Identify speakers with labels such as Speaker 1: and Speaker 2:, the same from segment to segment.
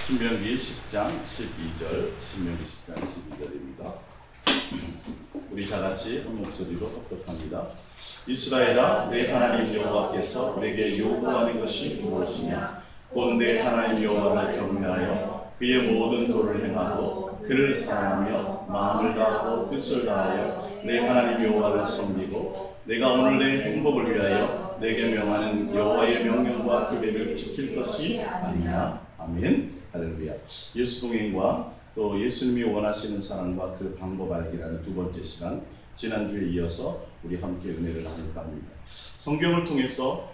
Speaker 1: 신명기 10장 12절, 신명기 10장 12절입니다. 우리 다같이 한 목소리로 합독합니다. 이스라엘아, 내 하나님 여호와께서 내게 요구하는 것이 무엇이냐? 곧 내 하나님 여호와를 경외하여 그의 모든 도를 행하고 그를 사랑하며 마음을 다하고 뜻을 다하여 내 하나님 여호와를 섬기고 내가 오늘 내 행복을 위하여 내게 명하는 여호와의 명령과 규례를 지킬 것이 아니냐. 아멘. 할렐루야. 예수 동행과 또 예수님이 원하시는 사랑과 그 방법 알기라는 두 번째 시간, 지난주에 이어서 우리 함께 은혜를 나눌까 합니다. 성경을 통해서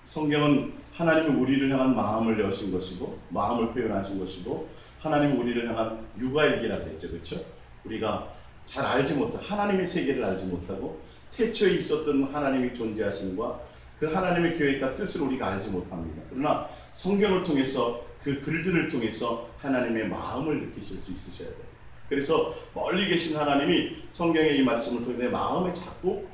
Speaker 1: 성경은 하나님이 우리를 향한 마음을 여신 것이고 마음을 표현하신 것이고 하나님이 우리를 향한 육아일기라고 했죠. 그렇죠? 우리가 잘 알지 못하고 하나님의 세계를 알지 못하고 태초에 있었던 하나님이 존재하심과 그 하나님의 계획과 뜻을 우리가 알지 못합니다. 그러나 성경을 통해서 그 글들을 통해서 하나님의 마음을 느끼실 수 있으셔야 돼요. 그래서 멀리 계신 하나님이 성경의 이 말씀을 통해 내 마음에 자꾸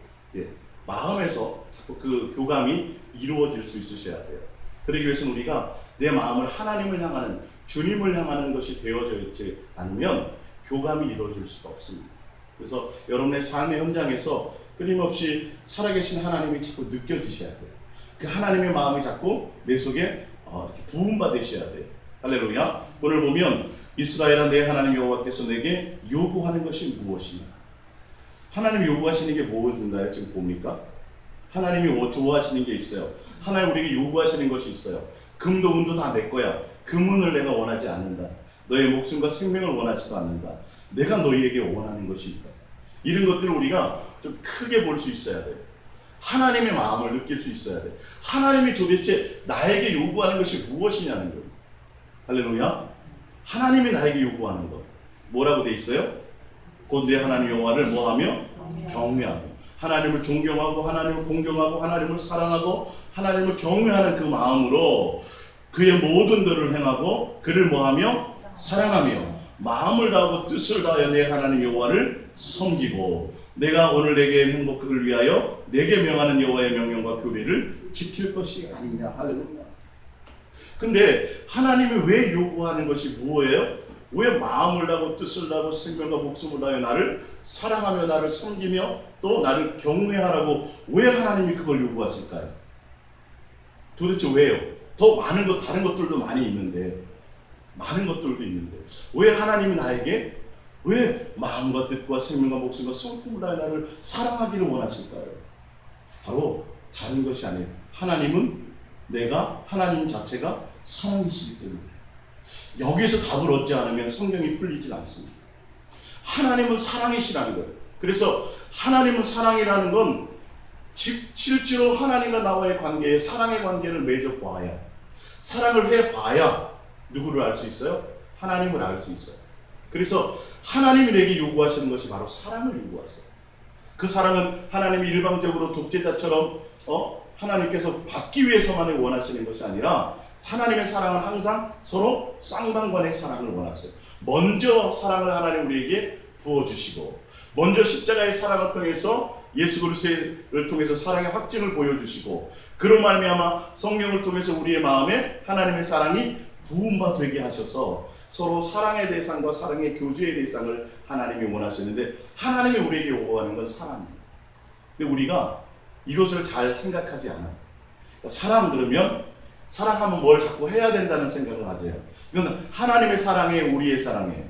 Speaker 1: 마음에서 자꾸 그 교감이 이루어질 수 있으셔야 돼요. 그러기 위해서는 우리가 내 마음을 하나님을 향하는, 주님을 향하는 것이 되어져 있지 않으면 교감이 이루어질 수가 없습니다. 그래서 여러분의 삶의 현장에서 끊임없이 살아계신 하나님이 자꾸 느껴지셔야 돼요. 그 하나님의 마음이 자꾸 내 속에 부음받으셔야 돼요. 할렐루야. 오늘 보면 이스라엘아, 내 하나님 여호와께서 내게 요구하는 것이 무엇이냐? 하나님이 요구하시는 게 뭐든가요? 지금 봅니까? 하나님이 좋아하시는 게 있어요. 하나님 우리에게 요구하시는 것이 있어요. 금도 은도 다 내 거야. 금은을 내가 원하지 않는다. 너의 목숨과 생명을 원하지도 않는다. 내가 너희에게 원하는 것이 있다. 이런 것들을 우리가 좀 크게 볼 수 있어야 돼요. 하나님의 마음을 느낄 수 있어야 돼. 하나님이 도대체 나에게 요구하는 것이 무엇이냐는 거예요. 할렐루야. 하나님이 나에게 요구하는 것 뭐라고 돼 있어요? 곧 내 하나님 여호와를 뭐하며? 경외하고 하나님을 존경하고 하나님을 공경하고 하나님을 사랑하고 하나님을 경외하는 그 마음으로 그의 모든 들을 행하고 그를 뭐하며? 사랑하며 마음을 다하고 뜻을 다하여 내 하나님 여호와를 섬기고 내가 오늘 내게 행복을 위하여 내게 명하는 여호와의 명령과 규례를 지킬 것이 아니냐. 할렐루야. 근데 하나님이 왜 요구하는 것이 뭐예요? 왜 마음을 다하고 뜻을 다하고 생명과 목숨을 다하여 나를 사랑하며 나를 섬기며 또 나를 경외하라고 왜 하나님이 그걸 요구하실까요? 도대체 왜요? 더 많은 것, 다른 것들도 많이 있는데 많은 것들도 있는데 왜 하나님이 나에게 왜 마음과 뜻과 생명과 목숨과 성품을 다해 나를 사랑하기를 원하실까요? 바로 다른 것이 아니에요. 하나님 자체가 사랑이시기 때문에 여기에서 답을 얻지 않으면 성경이 풀리질 않습니다. 하나님은 사랑이시라는 거예요. 그래서 하나님은 사랑이라는 건 실제로 하나님과 나와의 관계에 사랑의 관계를 맺어봐야, 사랑을 해봐야 누구를 알 수 있어요? 하나님을 알 수 있어요. 그래서 하나님이 내게 요구하시는 것이 바로 사랑을 요구하세요. 그 사랑은 하나님이 일방적으로 독재자처럼 하나님께서 받기 위해서만 원하시는 것이 아니라 하나님의 사랑은 항상 서로 쌍방간의 사랑을 원하세요. 먼저 사랑을 하나님 우리에게 부어주시고 먼저 십자가의 사랑을 통해서 예수 그리스도를 통해서 사랑의 확증을 보여주시고 그런 말미암아 성령을 통해서 우리의 마음에 하나님의 사랑이 부음바 되게 하셔서 서로 사랑의 대상과 사랑의 교제의 대상을 하나님이 원하시는데 하나님이 우리에게 요구하는 건 사랑입니다. 근데 우리가 이것을 잘 생각하지 않아요. 사랑 그러면 사랑하면 뭘 자꾸 해야 된다는 생각을 하세요. 이건 하나님의 사랑에 우리의 사랑에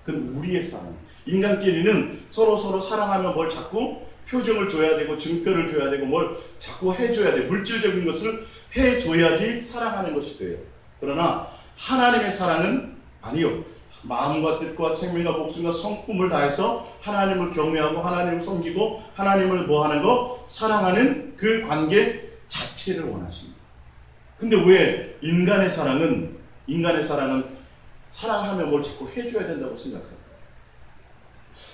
Speaker 1: 그건 우리의 사랑. 인간끼리는 서로 사랑하면 뭘 자꾸 표정을 줘야 되고 증표를 줘야 되고 뭘 자꾸 해줘야 돼. 물질적인 것을 해줘야지 사랑하는 것이 돼요. 그러나 하나님의 사랑은 아니요. 마음과 뜻과 생명과 목숨과 성품을 다해서 하나님을 경외하고 하나님을 섬기고 하나님을 뭐하는 거? 사랑하는 그 관계 자체를 원하십니다. 근데 왜 인간의 사랑은 사랑하면 뭘 자꾸 해줘야 된다고 생각해요.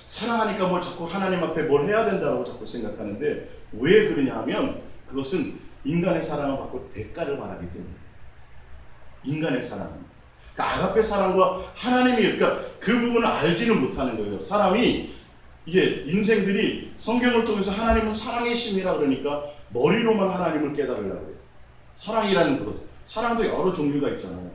Speaker 1: 사랑하니까 뭘 자꾸 하나님 앞에 뭘 해야 된다고 자꾸 생각하는데 왜 그러냐 하면 그것은 인간의 사랑을 받고 대가를 바라기 때문에 인간의 사랑은 그러니까 아가페 사랑과 하나님이 그 부분을 알지는 못하는 거예요. 사람이 이게 인생들이 성경을 통해서 하나님은 사랑이심이라 그러니까 머리로만 하나님을 깨달으려고 해요. 사랑이라는 그것. 사랑도 여러 종류가 있잖아요.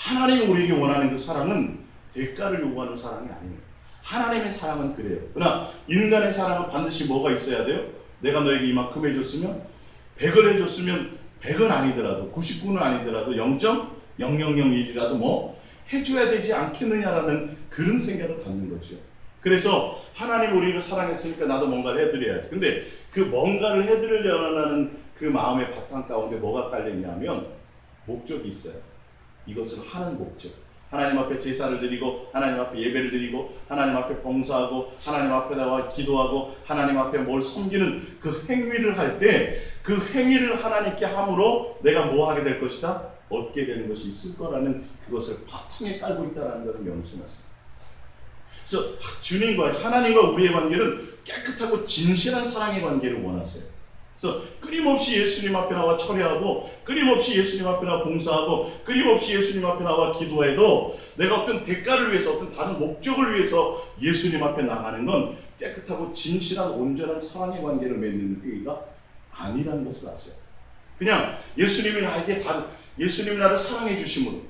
Speaker 1: 하나님이 우리에게 원하는 그 사랑은 대가를 요구하는 사랑이 아니에요. 하나님의 사랑은 그래요. 그러나 인간의 사랑은 반드시 뭐가 있어야 돼요? 내가 너에게 이만큼 해줬으면 100을 해줬으면 100은 아니더라도 99는 아니더라도 0.0001이라도 뭐 해줘야 되지 않겠느냐라는 그런 생각을 갖는 거죠. 그래서 하나님 우리를 사랑했으니까 나도 뭔가를 해드려야지. 근데 그 뭔가를 해드리려는 그 마음의 바탕 가운데 뭐가 깔려있냐면 목적이 있어요. 이것을 하는 목적. 하나님 앞에 제사를 드리고 하나님 앞에 예배를 드리고 하나님 앞에 봉사하고 하나님 앞에다가 기도하고 하나님 앞에 뭘 섬기는 그 행위를 할 때 그 행위를 하나님께 함으로 내가 뭐 하게 될 것이다? 얻게 되는 것이 있을 거라는 그것을 바탕에 깔고 있다는 것을 명심하세요. 그래서 주님과 하나님과 우리의 관계는 깨끗하고 진실한 사랑의 관계를 원하세요. 그래서 끊임없이 예수님 앞에 나와 철회하고 끊임없이 예수님 앞에 나와 봉사하고 끊임없이 예수님 앞에 나와 기도해도 내가 어떤 대가를 위해서 어떤 다른 목적을 위해서 예수님 앞에 나가는 건 깨끗하고 진실한 온전한 사랑의 관계를 맺는 행위가 아니라는 것을 아세요. 그냥 예수님이 나를 사랑해 주심으로,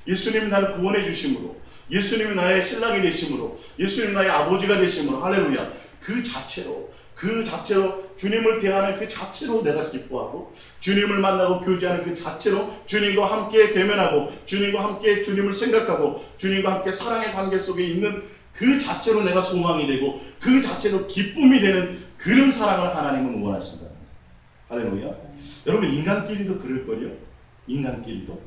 Speaker 1: 예수님이 나를 구원해 주심으로, 예수님이 나의 신랑이 되심으로, 예수님이 나의 아버지가 되심으로, 할렐루야. 그 자체로 주님을 대하는 그 자체로 내가 기뻐하고 주님을 만나고 교제하는 그 자체로 주님과 함께 대면하고 주님과 함께 주님을 생각하고 주님과 함께 사랑의 관계 속에 있는 그 자체로 내가 소망이 되고 그 자체로 기쁨이 되는 그런 사랑을 하나님은 원하신다. 할렐루야. 여러분 인간끼리도 그럴걸요. 인간끼리도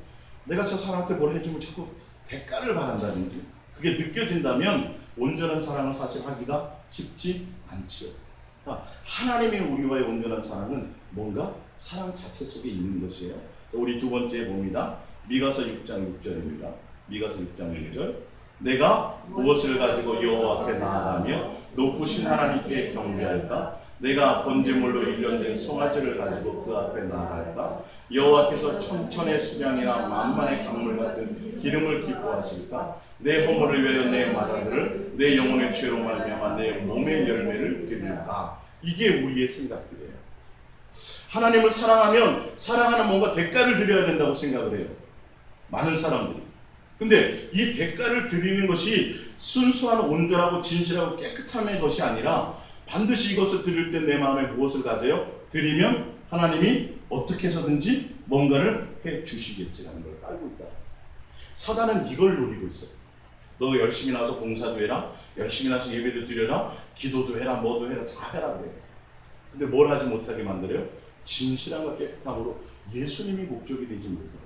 Speaker 1: 내가 저 사람한테 뭘 해주면 자꾸 대가를 바란다든지 그게 느껴진다면 온전한 사랑을 사실 하기가 쉽지 않죠. 하나님의 우리와의 온전한 사랑은 뭔가 사랑 자체 속에 있는 것이에요. 우리 두 번째 봅니다. 미가서 6장 6절입니다. 미가서 6장 6절. 내가 무엇을 가지고 여호와 앞에 나아가며 높으신 하나님께 경배할까? 내가 번제물로 일련된 송아지를 가지고 그 앞에 나아갈까? 여호와께서 천천의 수량이나 만만의 강물 같은 기름을 기뻐하실까? 내 허물을 위하여 내 마다들을 내 영혼의 죄로 말미암아 내 몸의 열매를 드릴까? 이게 우리의 생각들이에요. 하나님을 사랑하면 사랑하는 뭔가 대가를 드려야 된다고 생각을 해요. 많은 사람들이. 근데 이 대가를 드리는 것이 순수한 온전하고 진실하고 깨끗함의 것이 아니라 반드시 이것을 드릴 때 내 마음에 무엇을 가져요? 드리면 하나님이 어떻게 해서든지 뭔가를 해 주시겠지라는 걸 알고 있다. 사단은 이걸 노리고 있어요. 너 열심히 나와서 봉사도 해라, 열심히 나와서 예배도 드려라, 기도도 해라, 뭐도 해라, 다 해라 그래요. 근데 뭘 하지 못하게 만들어요? 진실함과 깨끗함으로 예수님이 목적이 되지 못해요.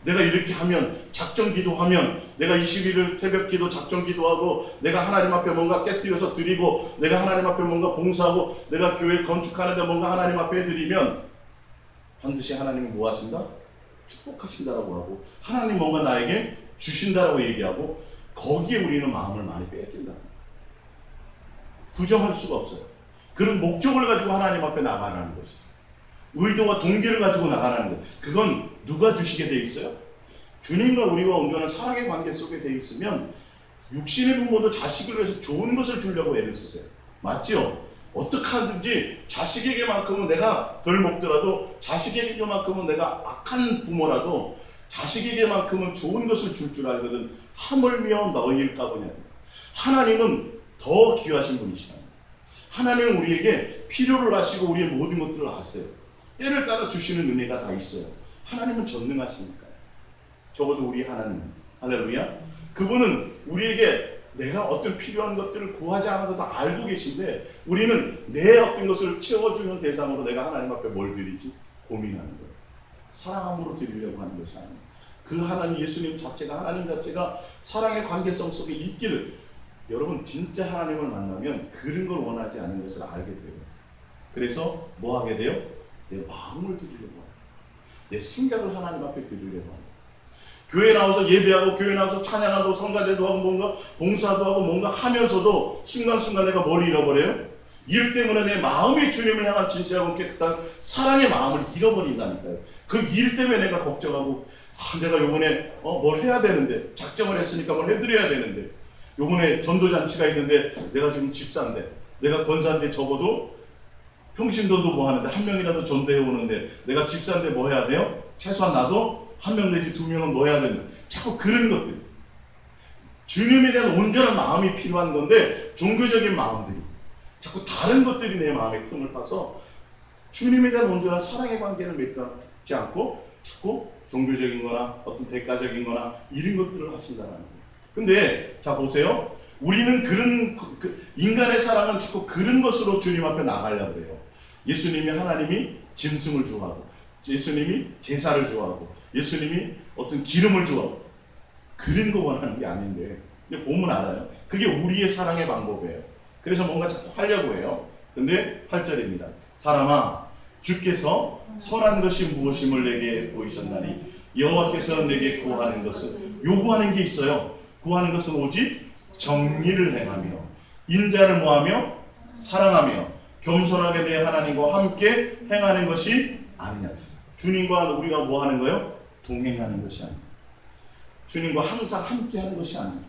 Speaker 1: 내가 이렇게 하면, 작정 기도하면, 내가 21일 새벽 기도, 작정 기도하고, 내가 하나님 앞에 뭔가 깨뜨려서 드리고, 내가 하나님 앞에 뭔가 봉사하고, 내가 교회 건축하는데 뭔가 하나님 앞에 드리면, 반드시 하나님이 뭐 하신다? 축복하신다라고 하고, 하나님 뭔가 나에게 주신다라고 얘기하고, 거기에 우리는 마음을 많이 뺏긴다. 부정할 수가 없어요. 그런 목적을 가지고 하나님 앞에 나가라는 것이죠. 의도와 동기를 가지고 나가라는 것. 그건 누가 주시게 돼 있어요? 주님과 우리와 온전한 사랑의 관계 속에 돼 있으면 육신의 부모도 자식을 위해서 좋은 것을 주려고 애를 쓰세요. 맞죠? 어떻게 하든지 자식에게만큼은 내가 덜 먹더라도 자식에게만큼은 내가 악한 부모라도 자식에게만큼은 좋은 것을 줄 알거든. 하물며 너희일까 보냐. 하나님은 더 귀하신 분이시다. 하나님은 우리에게 필요를 아시고 우리의 모든 것들을 아세요. 때를 따라 주시는 은혜가 다 있어요. 하나님은 전능하시니까요. 적어도 우리 하나님, 할렐루야. 그분은 우리에게 내가 어떤 필요한 것들을 구하지 않아도 다 알고 계신데 우리는 내 어떤 것을 채워주는 대상으로 내가 하나님 앞에 뭘 드리지? 고민하는 거예요. 사랑함으로 드리려고 하는 것이 아니에요. 그 하나님, 예수님 자체가, 하나님 자체가 사랑의 관계성 속에 있기를, 여러분 진짜 하나님을 만나면 그런 걸 원하지 않는 것을 알게 돼요. 그래서 뭐 하게 돼요? 내 마음을 드리려고 해요. 내 생각을 하나님 앞에 드리려고 해요. 교회 나와서 예배하고 교회 나와서 찬양하고 성가대도 하고 뭔가 봉사도 하고 뭔가 하면서도 순간순간 내가 뭘 잃어버려요? 일 때문에 내 마음이 주님을 향한 진실하고 깨끗한 사랑의 마음을 잃어버린다니까요. 그 일 때문에 내가 걱정하고 내가 요번에 뭘 해야 되는데, 작정을 했으니까 뭘 해드려야 되는데, 요번에 전도잔치가 있는데 내가 지금 집사인데, 내가 권사인데 적어도 평신도도 뭐 하는데 한 명이라도 전도해 오는데 내가 집사인데 뭐 해야 돼요? 최소한 나도 한 명 내지 두 명은 뭐 해야 되는, 자꾸 그런 것들. 주님에 대한 온전한 마음이 필요한 건데 종교적인 마음들이 자꾸 다른 것들이 내 마음에 틈을 타서 주님에 대한 온전한 사랑의 관계를 맺지 않고 자꾸 종교적인 거나 어떤 대가적인 거나 이런 것들을 하신다는 거예요. 근데 자 보세요. 우리는 그런 인간의 사랑은 자꾸 그런 것으로 주님 앞에 나가려고 그래요. 예수님이 하나님이 짐승을 좋아하고 예수님이 제사를 좋아하고 예수님이 어떤 기름을 좋아하고 그런 거 원하는 게 아닌데 보면 알아요. 그게 우리의 사랑의 방법이에요. 그래서 뭔가 자꾸 하려고 해요. 근데 8절입니다. 사람아 주께서 선한 것이 무엇임을 내게 보이셨나니 여호와께서 내게 구하는 것은 요구하는 게 있어요. 구하는 것은 오직 정의를 행하며 인자를 모하며 사랑하며 겸손하게 내 하나님과 함께 행하는 것이 아니냐. 주님과 우리가 뭐 하는 거예요? 동행하는 것이 아니냐. 주님과 항상 함께 하는 것이 아니냐.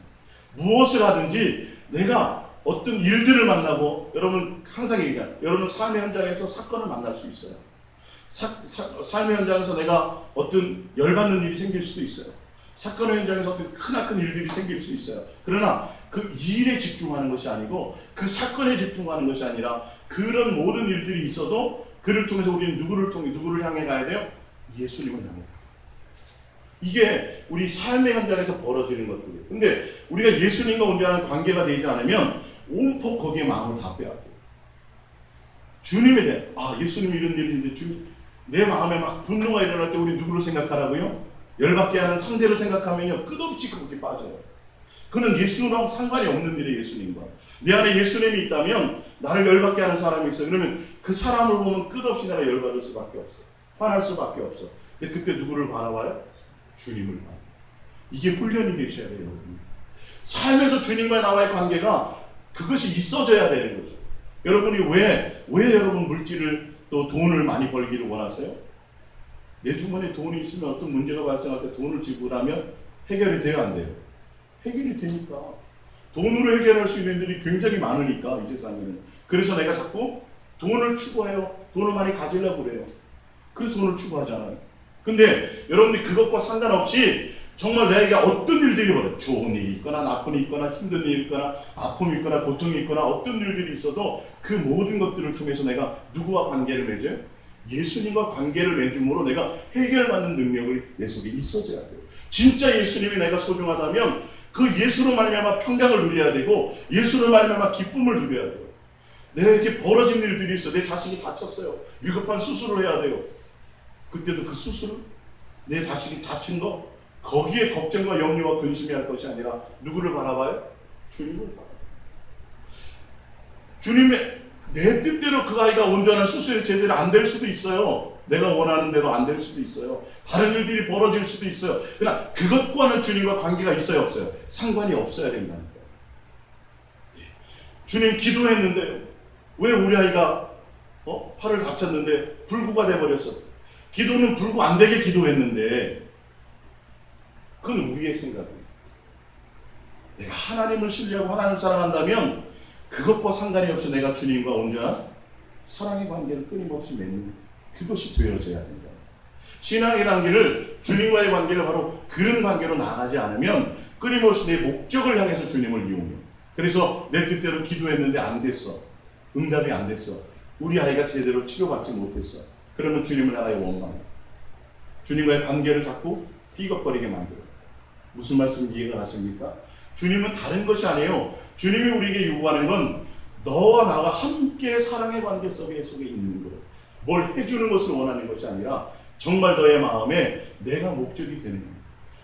Speaker 1: 무엇을 하든지 내가 어떤 일들을 만나고 여러분 항상 얘기해요. 여러분 삶의 현장에서 사건을 만날 수 있어요. 삶의 현장에서 내가 어떤 열받는 일이 생길 수도 있어요. 사건의 현장에서 어떤 크나큰 일들이 생길 수 있어요. 그러나 그 일에 집중하는 것이 아니고 그 사건에 집중하는 것이 아니라 그런 모든 일들이 있어도 그를 통해서 우리는 누구를 향해 가야 돼요? 예수님을 향해 가야 돼요. 이게 우리 삶의 현장에서 벌어지는 것들이에요. 근데 우리가 예수님과 온전한 관계가 되지 않으면 온폭 거기에 마음을 다 빼앗겨요. 주님에 대해 예수님이 이런 일인데 주님 내 마음에 막 분노가 일어날 때 우리 누구를 생각하라고요? 열받게 하는 상대를 생각하면요 끝없이 거기 빠져요. 그는 예수랑 상관이 없는 일이에요. 예수님과 내 안에 예수님이 있다면 나를 열받게 하는 사람이 있어요. 그러면 그 사람을 보면 끝없이 내가 열받을 수밖에 없어. 화날 수밖에 없어. 근데 그때 누구를 바라봐요? 주님을 바라봐요. 이게 훈련이 되셔야 돼요. 여러분. 삶에서 주님과 나와의 관계가 그것이 있어져야 되는 거죠. 여러분이 왜 여러분 물질을 또 돈을 많이 벌기를 원하세요? 내 주머니에 돈이 있으면 어떤 문제가 발생할 때 돈을 지불하면 해결이 돼요? 안 돼요? 해결이 되니까. 돈으로 해결할 수 있는 일이 굉장히 많으니까 이 세상에는. 그래서 내가 자꾸 돈을 추구해요. 돈을 많이 가지려고 그래요. 그래서 돈을 추구하잖아요. 근데 여러분들이 그것과 상관없이 정말 내게 어떤 일들이 벌어요. 좋은 일이 있거나 나쁜 일이 있거나 힘든 일이 있거나 아픔이 있거나 고통이 있거나 어떤 일들이 있어도 그 모든 것들을 통해서 내가 누구와 관계를 맺어요? 예수님과 관계를 맺음으로 내가 해결받는 능력이 내 속에 있어져야 돼요. 진짜 예수님이 내가 소중하다면 그 예수로 말미암아 평강을 누려야 되고 예수로 말미암아 기쁨을 누려야 돼요. 내가 이렇게 벌어진 일들이 있어. 내 자식이 다쳤어요. 위급한 수술을 해야 돼요. 그때도 그 수술을 내 자식이 다친 거 거기에 걱정과 염려와 근심이 할 것이 아니라 누구를 바라봐요? 주님을 바라봐요. 주님의 내 뜻대로 그 아이가 온전한 수술이 제대로 안 될 수도 있어요. 내가 원하는 대로 안 될 수도 있어요. 다른 일들이 벌어질 수도 있어요. 그러나 그것과는 주님과 관계가 있어요, 없어요? 상관이 없어야 된다는 거예요. 주님 기도했는데 왜 우리 아이가 팔을 다쳤는데 불구가 돼버렸어? 기도는 불구 안 되게 기도했는데 그건 우리의 생각이에요. 내가 하나님을 신뢰하고 하나님을 사랑한다면 그것과 상관이 없이 내가 주님과 온전한 사랑의 관계를 끊임없이 맺는 그것이 되어져야 된다. 신앙의 관계를 주님과의 관계를 바로 그런 관계로 나가지 않으면 끊임없이 내 목적을 향해서 주님을 이용해요. 그래서 내 뜻대로 기도했는데 안 됐어. 응답이 안 됐어. 우리 아이가 제대로 치료받지 못했어. 그러면 주님을 향하여 원망해요. 주님과의 관계를 자꾸 삐걱거리게 만들어요. 무슨 말씀인지 이해가 가십니까? 주님은 다른 것이 아니에요. 주님이 우리에게 요구하는 건 너와 나와 함께 사랑의 관계 속에 있는 거예요. 뭘 해주는 것을 원하는 것이 아니라 정말 너의 마음에 내가 목적이 되는 거예요.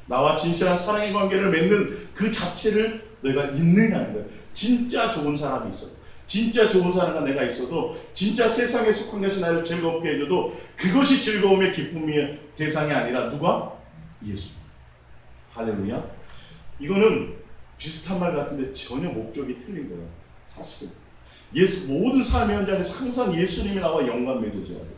Speaker 1: 나와 진실한 사랑의 관계를 맺는 그 자체를 너가 있느냐는 거예요. 진짜 좋은 사람이 있어요. 진짜 좋은 사람과 내가 있어도 진짜 세상에 속한 것이 나를 즐겁게 해줘도 그것이 즐거움의 기쁨의 대상이 아니라 누가? 예수. 할렐루야. 이거는 비슷한 말 같은데 전혀 목적이 틀린 거예요. 사실은 모든 삶의 현장에서 항상 예수님이 나와 연관 맺어져야 돼요.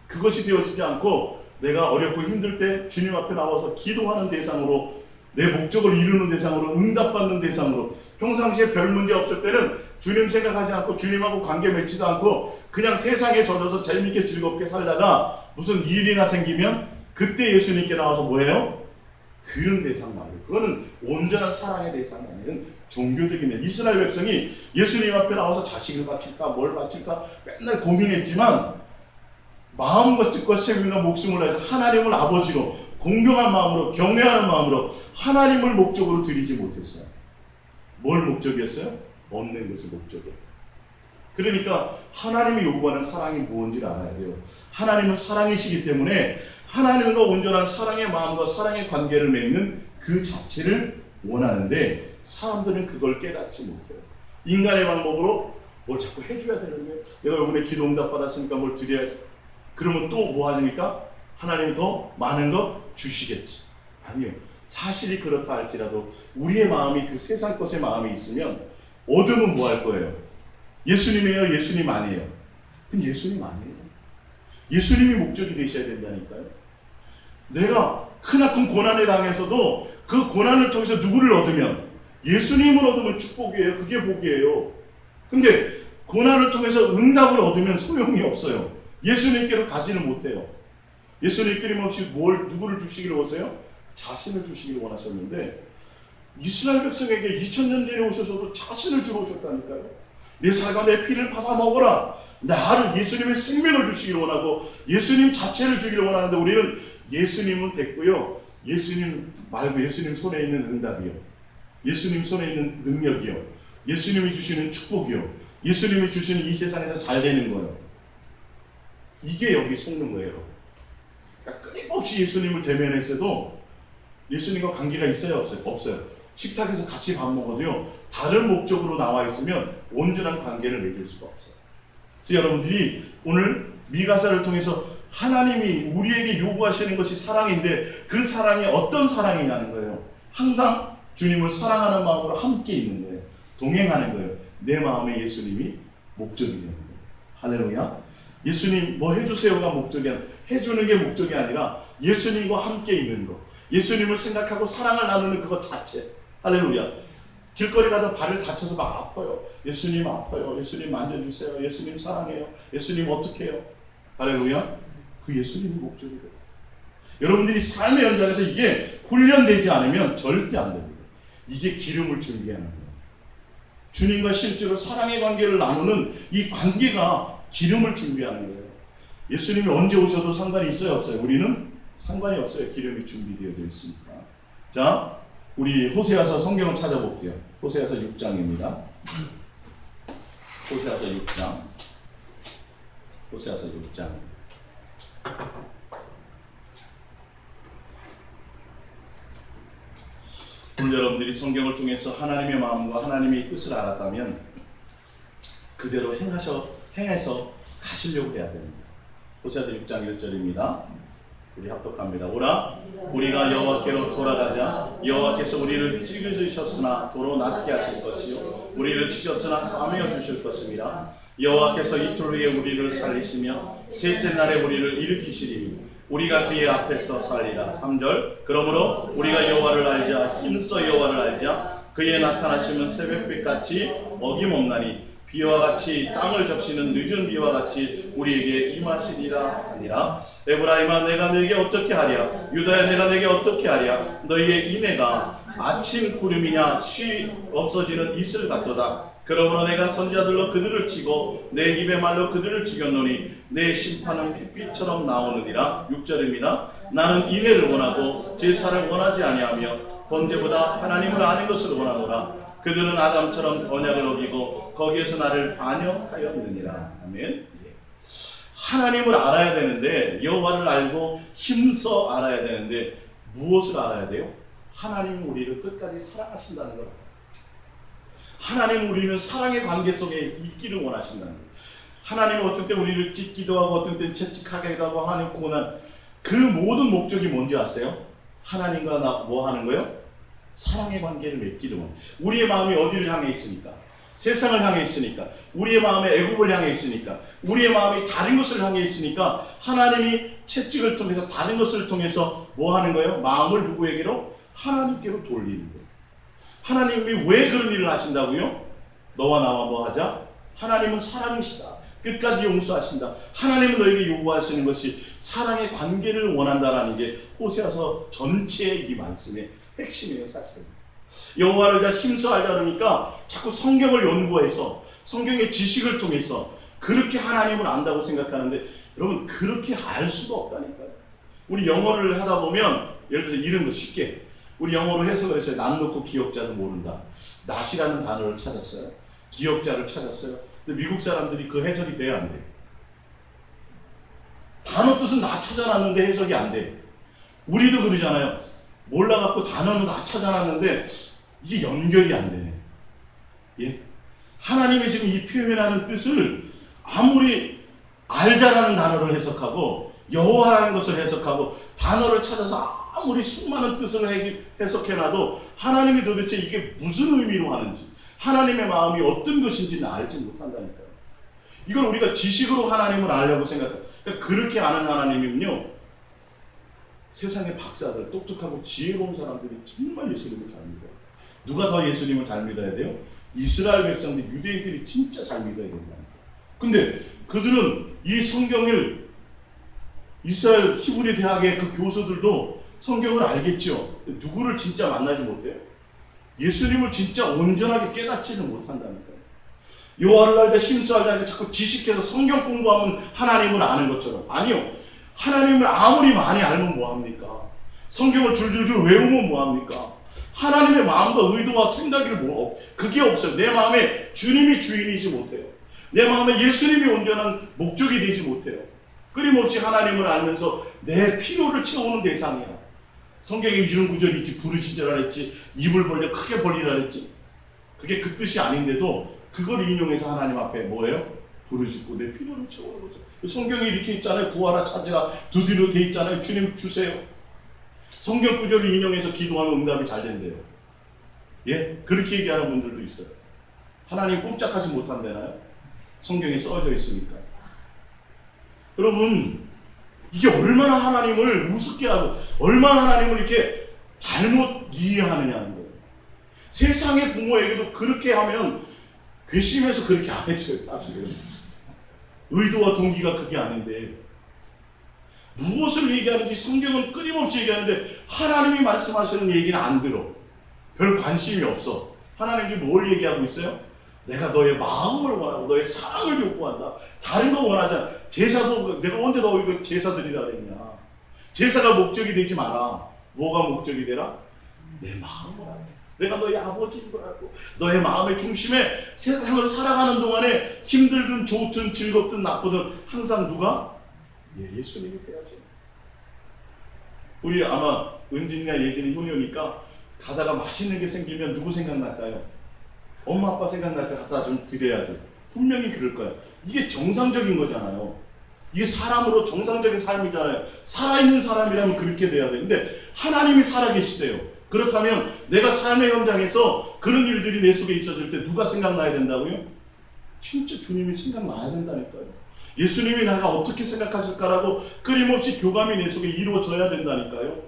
Speaker 1: 그것이 되어지지 않고 내가 어렵고 힘들 때 주님 앞에 나와서 기도하는 대상으로 내 목적을 이루는 대상으로 응답받는 대상으로 평상시에 별 문제 없을 때는 주님 생각하지 않고 주님하고 관계 맺지도 않고 그냥 세상에 젖어서 재밌게 즐겁게 살다가 무슨 일이나 생기면 그때 예수님께 나와서 뭐해요? 그런 대상 말고 그거는 온전한 사랑의 대상이 아니라 종교적인 일. 이스라엘 백성이 예수님 앞에 나와서 자식을 바칠까 뭘 바칠까 맨날 고민했지만 마음과 뜻과 생명과 목숨을 다해서 하나님을 아버지로 공경한 마음으로 경외하는 마음으로 하나님을 목적으로 드리지 못했어요. 뭘 목적이었어요? 얻는 것을 목적이에요. 그러니까 하나님이 요구하는 사랑이 무엇인지를 알아야 돼요. 하나님은 사랑이시기 때문에 하나님과 온전한 사랑의 마음과 사랑의 관계를 맺는 그 자체를 원하는데 사람들은 그걸 깨닫지 못해요. 인간의 방법으로 뭘 자꾸 해줘야 되는데 내가 이번에 기도 응답 받았으니까 뭘 드려야 그러면 또 뭐 하십니까? 하나님이 더 많은 거 주시겠지. 아니요. 사실이 그렇다 할지라도 우리의 마음이 그 세상 것의 마음이 있으면 얻으면 뭐 할 거예요? 예수님이에요? 예수님 아니에요? 그럼 예수님 아니에요. 예수님이 목적이 되셔야 된다니까요. 내가 크나큰 고난에 당해서도 그 고난을 통해서 누구를 얻으면 예수님을 얻으면 축복이에요. 그게 복이에요. 근데 고난을 통해서 응답을 얻으면 소용이 없어요. 예수님께로 가지는 못해요. 예수님 끊임없이 누구를 주시기를 원하세요? 자신을 주시기를 원하셨는데 이스라엘 백성에게 2000년 전에 오셔서도 자신을 주러 오셨다니까요. 내 살과 내 피를 받아 먹어라. 나를 예수님의 생명을 주시기를 원하고 예수님 자체를 주기를 원하는데 우리는 예수님은 됐고요. 예수님 말고 예수님 손에 있는 응답이요. 예수님 손에 있는 능력이요. 예수님이 주시는 축복이요. 예수님이 주시는 이 세상에서 잘 되는 거요. 이게 여기 속는 거예요. 그러니까 끊임없이 예수님을 대면했어도 예수님과 관계가 있어요? 없어요? 없어요. 식탁에서 같이 밥 먹어도요. 다른 목적으로 나와 있으면 온전한 관계를 맺을 수가 없어요. 그래서 여러분들이 오늘 미가사를 통해서 하나님이 우리에게 요구하시는 것이 사랑인데 그 사랑이 어떤 사랑이냐는 거예요. 항상 주님을 사랑하는 마음으로 함께 있는 거예요. 동행하는 거예요. 내 마음에 예수님이 목적이 되는 거예요. 할렐루야. 예수님 뭐 해주세요가 목적이 아니라 해주는 게 목적이 아니라 예수님과 함께 있는 거. 예수님을 생각하고 사랑을 나누는 그것 자체. 할렐루야. 길거리 가다 발을 다쳐서 막 아파요. 예수님 아파요. 예수님 만져주세요. 예수님 사랑해요. 예수님 어떻게 해요? 할렐루야. 그 예수님이 목적이 돼요. 여러분들이 삶의 현장에서 이게 훈련되지 않으면 절대 안 됩니다. 이게 기름을 준비하는 거예요. 주님과 실제로 사랑의 관계를 나누는 이 관계가 기름을 준비하는 거예요. 예수님이 언제 오셔도 상관이 있어요? 없어요? 우리는 상관이 없어요. 기름이 준비되어져 있으니까. 자, 우리 호세아서 성경을 찾아볼게요. 호세아서 6장입니다. 호세아서 6장. 호세아서 6장. 오늘 여러분들이 성경을 통해서 하나님의 마음과 하나님의 뜻을 알았다면 그대로 행해서 가시려고 해야 됩니다. 호세아서 6장 1절입니다. 우리 합독합니다. 오라 우리가 여호와께로 돌아가자. 여호와께서 우리를 찢으셨으나 도로 낫게 하실 것이요 우리를 치셨으나 싸매어 주실 것입니다. 여호와께서 이틀 후에 우리를 살리시며 셋째 날에 우리를 일으키시리니 우리가 그의 앞에서 살리라. 3절 그러므로 우리가 여호와를 알자. 힘써 여호와를 알자. 그의 나타나심은 새벽빛같이 어김없나니 비와 같이 땅을 적시는 늦은 비와 같이 우리에게 임하시리라 하니라. 에브라임아 내가 내게 어떻게 하랴. 유다야 내가 내게 어떻게 하랴. 너희의 인애가 아침 구름이냐 쉬 없어지는 이슬 같도다. 그러므로 내가 선지자들로 그들을 치고 내 입의 말로 그들을 죽였노니 내 심판은 핏빛처럼 나오느니라. 6절입니다. 나는 인애를 원하고 제사를 원하지 아니하며 번제보다 하나님을 아는 것을 원하노라. 그들은 아담처럼 언약을 어기고 거기에서 나를 반역하였느니라. 아멘. 하나님을 알아야 되는데 여호와를 알고 힘써 알아야 되는데 무엇을 알아야 돼요? 하나님이 우리를 끝까지 사랑하신다는 걸. 하나님은 우리는 사랑의 관계 속에 있기를 원하신다는 거예요. 하나님은 어떤 때 우리를 찢기도 하고 어떤 때 채찍하게도 하고 하나님 고난 그 모든 목적이 뭔지 아세요? 하나님과 나 뭐 하는 거예요? 사랑의 관계를 맺기를 원해요. 우리의 마음이 어디를 향해 있으니까? 세상을 향해 있으니까. 우리의 마음이 애굽을 향해 있으니까. 우리의 마음이 다른 것을 향해 있으니까 하나님이 채찍을 통해서 다른 것을 통해서 뭐 하는 거예요? 마음을 누구에게로? 하나님께로 돌리는 거예요. 하나님이 왜 그런 일을 하신다고요? 너와 나와 뭐 하자? 하나님은 사랑이시다. 끝까지 용서하신다. 하나님은 너에게 요구하시는 것이 사랑의 관계를 원한다라는 게 호세아서 전체의 이 말씀의 핵심이에요. 사실은 여호와를 다 힘써 알자 그러니까 자꾸 성경을 연구해서 성경의 지식을 통해서 그렇게 하나님을 안다고 생각하는데 여러분 그렇게 알 수가 없다니까요. 우리 영어를 하다 보면 예를 들어서 이런 거 쉽게 우리 영어로 해석을 했어요. 난 놓고 기억자도 모른다. 낫이라는 단어를 찾았어요. 기억자를 찾았어요. 근데 미국 사람들이 그 해석이 돼야 안 돼. 단어 뜻은 나 찾아놨는데 해석이 안 돼. 우리도 그러잖아요. 몰라갖고 단어는 다 찾아놨는데 이게 연결이 안 되네. 예? 하나님이 지금 이 표현하는 뜻을 아무리 알자라는 단어를 해석하고 여호와라는 것을 해석하고 단어를 찾아서 아무리 수많은 뜻을 해석해놔도 하나님이 도대체 이게 무슨 의미로 하는지 하나님의 마음이 어떤 것인지는 알지 못한다니까요. 이걸 우리가 지식으로 하나님을 알려고 생각해요. 그러니까 그렇게 아는 하나님이면요. 세상의 박사들, 똑똑하고 지혜로운 사람들이 정말 예수님을 잘 믿어요. 누가 더 예수님을 잘 믿어야 돼요? 이스라엘 백성들, 유대인들이 진짜 잘 믿어야 된다니까요. 근데 그들은 이 성경을 이스라엘 히브리 대학의 그 교수들도 성경을 알겠죠. 누구를 진짜 만나지 못해요? 예수님을 진짜 온전하게 깨닫지는 못한다니까요. 여호와를 알자 힘써 알자 자꾸 지식해서 성경 공부하면 하나님을 아는 것처럼. 아니요. 하나님을 아무리 많이 알면 뭐합니까? 성경을 줄줄줄 외우면 뭐합니까? 하나님의 마음과 의도와 생각이 그게 없어요. 내 마음에 주님이 주인이지 못해요. 내 마음에 예수님이 온전한 목적이 되지 못해요. 끊임없이 하나님을 알면서 내 필요를 채우는 대상이야. 성경에 이런 구절이 있지. 부르짖으라 했지. 입을 벌려 크게 벌리라 했지. 그게 그 뜻이 아닌데도 그걸 인용해서 하나님 앞에 뭐예요? 부르짖고 내 필요를 채우는 거죠. 성경에 이렇게 있잖아요. 구하라 찾으라 두드려 돼 있잖아요. 주님 주세요. 성경 구절을 인용해서 기도하면 응답이 잘 된대요. 예? 그렇게 얘기하는 분들도 있어요. 하나님 꼼짝하지 못한다나요? 성경에 써져 있으니까. 여러분 이게 얼마나 하나님을 우습게 하고 얼마나 하나님을 이렇게 잘못 이해하느냐는 거예요. 세상의 부모에게도 그렇게 하면 괘씸해서 그렇게 안 해줘요. 사실은 의도와 동기가 그게 아닌데 무엇을 얘기하는지 성경은 끊임없이 얘기하는데 하나님이 말씀하시는 얘기는 안 들어. 별 관심이 없어. 하나님이 뭘 얘기하고 있어요? 내가 너의 마음을 원하고 너의 사랑을 요구한다. 다른 거 원하지 않아. 제사도 내가 언제 너 이거 제사 드리라 그랬냐. 제사가 목적이 되지 마라. 뭐가 목적이 되라? 내 마음을 알아. 내가 너의 아버지인 걸 알고 너의 마음의 중심에 세상을 살아가는 동안에 힘들든 좋든 즐겁든 나쁘든 항상 누가? 예수님이 돼야지. 우리 아마 은진이나 예진이 효녀니까 가다가 맛있는 게 생기면 누구 생각날까요? 엄마 아빠 생각날 때 갖다 좀 드려야지. 분명히 그럴 거야. 이게 정상적인 거잖아요. 이게 사람으로 정상적인 삶이잖아요. 살아있는 사람이라면 그렇게 돼야 되는데 하나님이 살아계시대요. 그렇다면 내가 삶의 현장에서 그런 일들이 내 속에 있어질 때 누가 생각나야 된다고요? 진짜 주님이 생각나야 된다니까요. 예수님이 나가 어떻게 생각하실까라고 끊임없이 교감이 내 속에 이루어져야 된다니까요.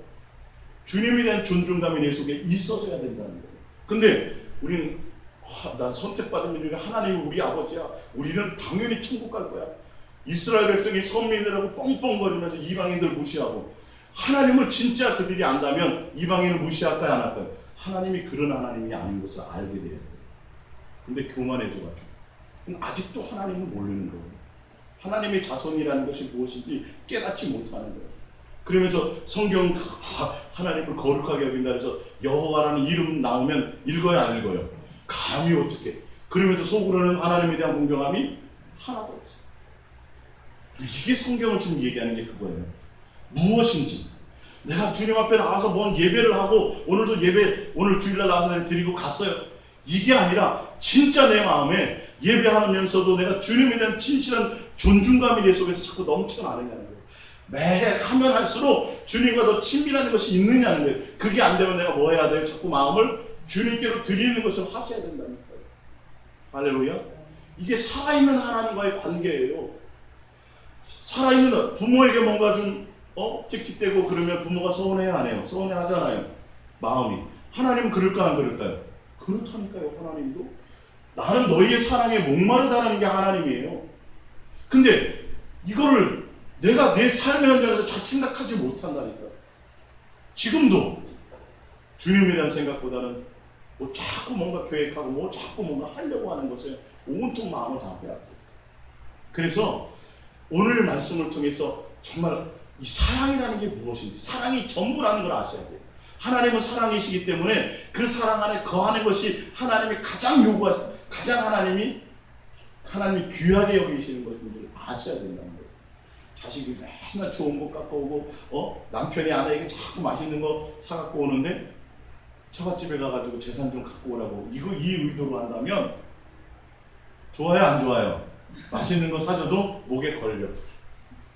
Speaker 1: 주님에 대한 존중감이 내 속에 있어져야 된다는 거예요. 근데 우리는 난 선택받은 민족이 하나님은 우리 아버지야. 우리는 당연히 천국 갈 거야. 이스라엘 백성이 선민이라고 뻥뻥거리면서 이방인들 무시하고 하나님을 진짜 그들이 안다면 이방인을 무시할까요? 안 할까요? 하나님이 그런 하나님이 아닌 것을 알게 돼야 돼요. 근데 교만해져가지고 아직도 하나님을 모르는 거예요. 하나님의 자손이라는 것이 무엇인지 깨닫지 못하는 거예요. 그러면서 성경 하나님을 거룩하게 여긴다 해서 여호와라는 이름 나오면 읽어야 안 읽어요? 감히 어떻게? 그러면서 속으로는 하나님에 대한 공경함이 하나도 없어요. 이게 성경을 지금 얘기하는 게 그거예요. 무엇인지 내가 주님 앞에 나와서 뭔 예배를 하고 오늘도 예배 오늘 주일날 나와서 드리고 갔어요. 이게 아니라 진짜 내 마음에 예배하면서도 내가 주님에 대한 진실한 존중감이 내 속에서 자꾸 넘쳐나느냐는 거예요. 매 하면 할수록 주님과 더 친밀한 것이 있느냐는 거예요. 그게 안 되면 내가 뭐 해야 돼요? 자꾸 마음을 주님께로 드리는 것을 하셔야 된다는 거예요. 할렐루야. 이게 살아있는 하나님과의 관계예요. 살아있는 부모에게 뭔가 좀 틱틱대고 그러면 부모가 서운해야 안 해요? 서운해 하잖아요. 마음이. 하나님은 그럴까 안 그럴까요? 그렇다니까요. 하나님도. 나는 너희의 사랑에 목마르다는 게 하나님이에요. 근데 이거를 내가 내 삶의 현장에서 잘 생각하지 못한다니까. 지금도 주님에 대한 생각보다는 뭐 자꾸 뭔가 계획하고 뭐 자꾸 뭔가 하려고 하는 것에 온통 마음을 다 빼앗겨. 그래서 오늘 말씀을 통해서 정말 이 사랑이라는 게 무엇인지, 사랑이 전부라는 걸 아셔야 돼요. 하나님은 사랑이시기 때문에 그 사랑 안에 거하는 것이 하나님이 가장 요구하시는, 가장 하나님이 귀하게 여기시는 것인지를 아셔야 된다는 거예요. 자식이 맨날 좋은 거 갖고 오고, 남편이 아내에게 자꾸 맛있는 거 사갖고 오는데, 처갓집에 가가지고 재산 좀 갖고 오라고, 이 의도로 한다면, 좋아요, 안 좋아요? 맛있는 거 사줘도 목에 걸려.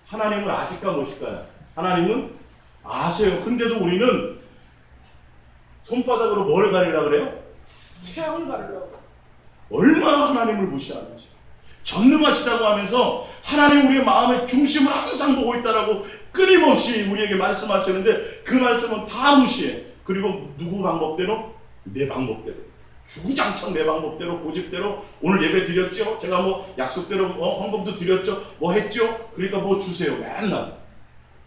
Speaker 1: 하나님은 아실까, 무엇일까요? 하나님은 아셔요. 근데도 우리는 손바닥으로 뭘 가리려고 그래요? 태양을 가리려고. 얼마나 하나님을 무시하는지. 전능하시다고 하면서 하나님 우리의 마음의 중심을 항상 보고 있다라고 끊임없이 우리에게 말씀하시는데 그 말씀은 다 무시해. 그리고 누구 방법대로? 내 방법대로. 주구장창 내 방법대로, 고집대로. 오늘 예배 드렸죠? 제가 뭐 약속대로 헌금도 드렸죠? 뭐 했죠? 그러니까 뭐 주세요. 맨날.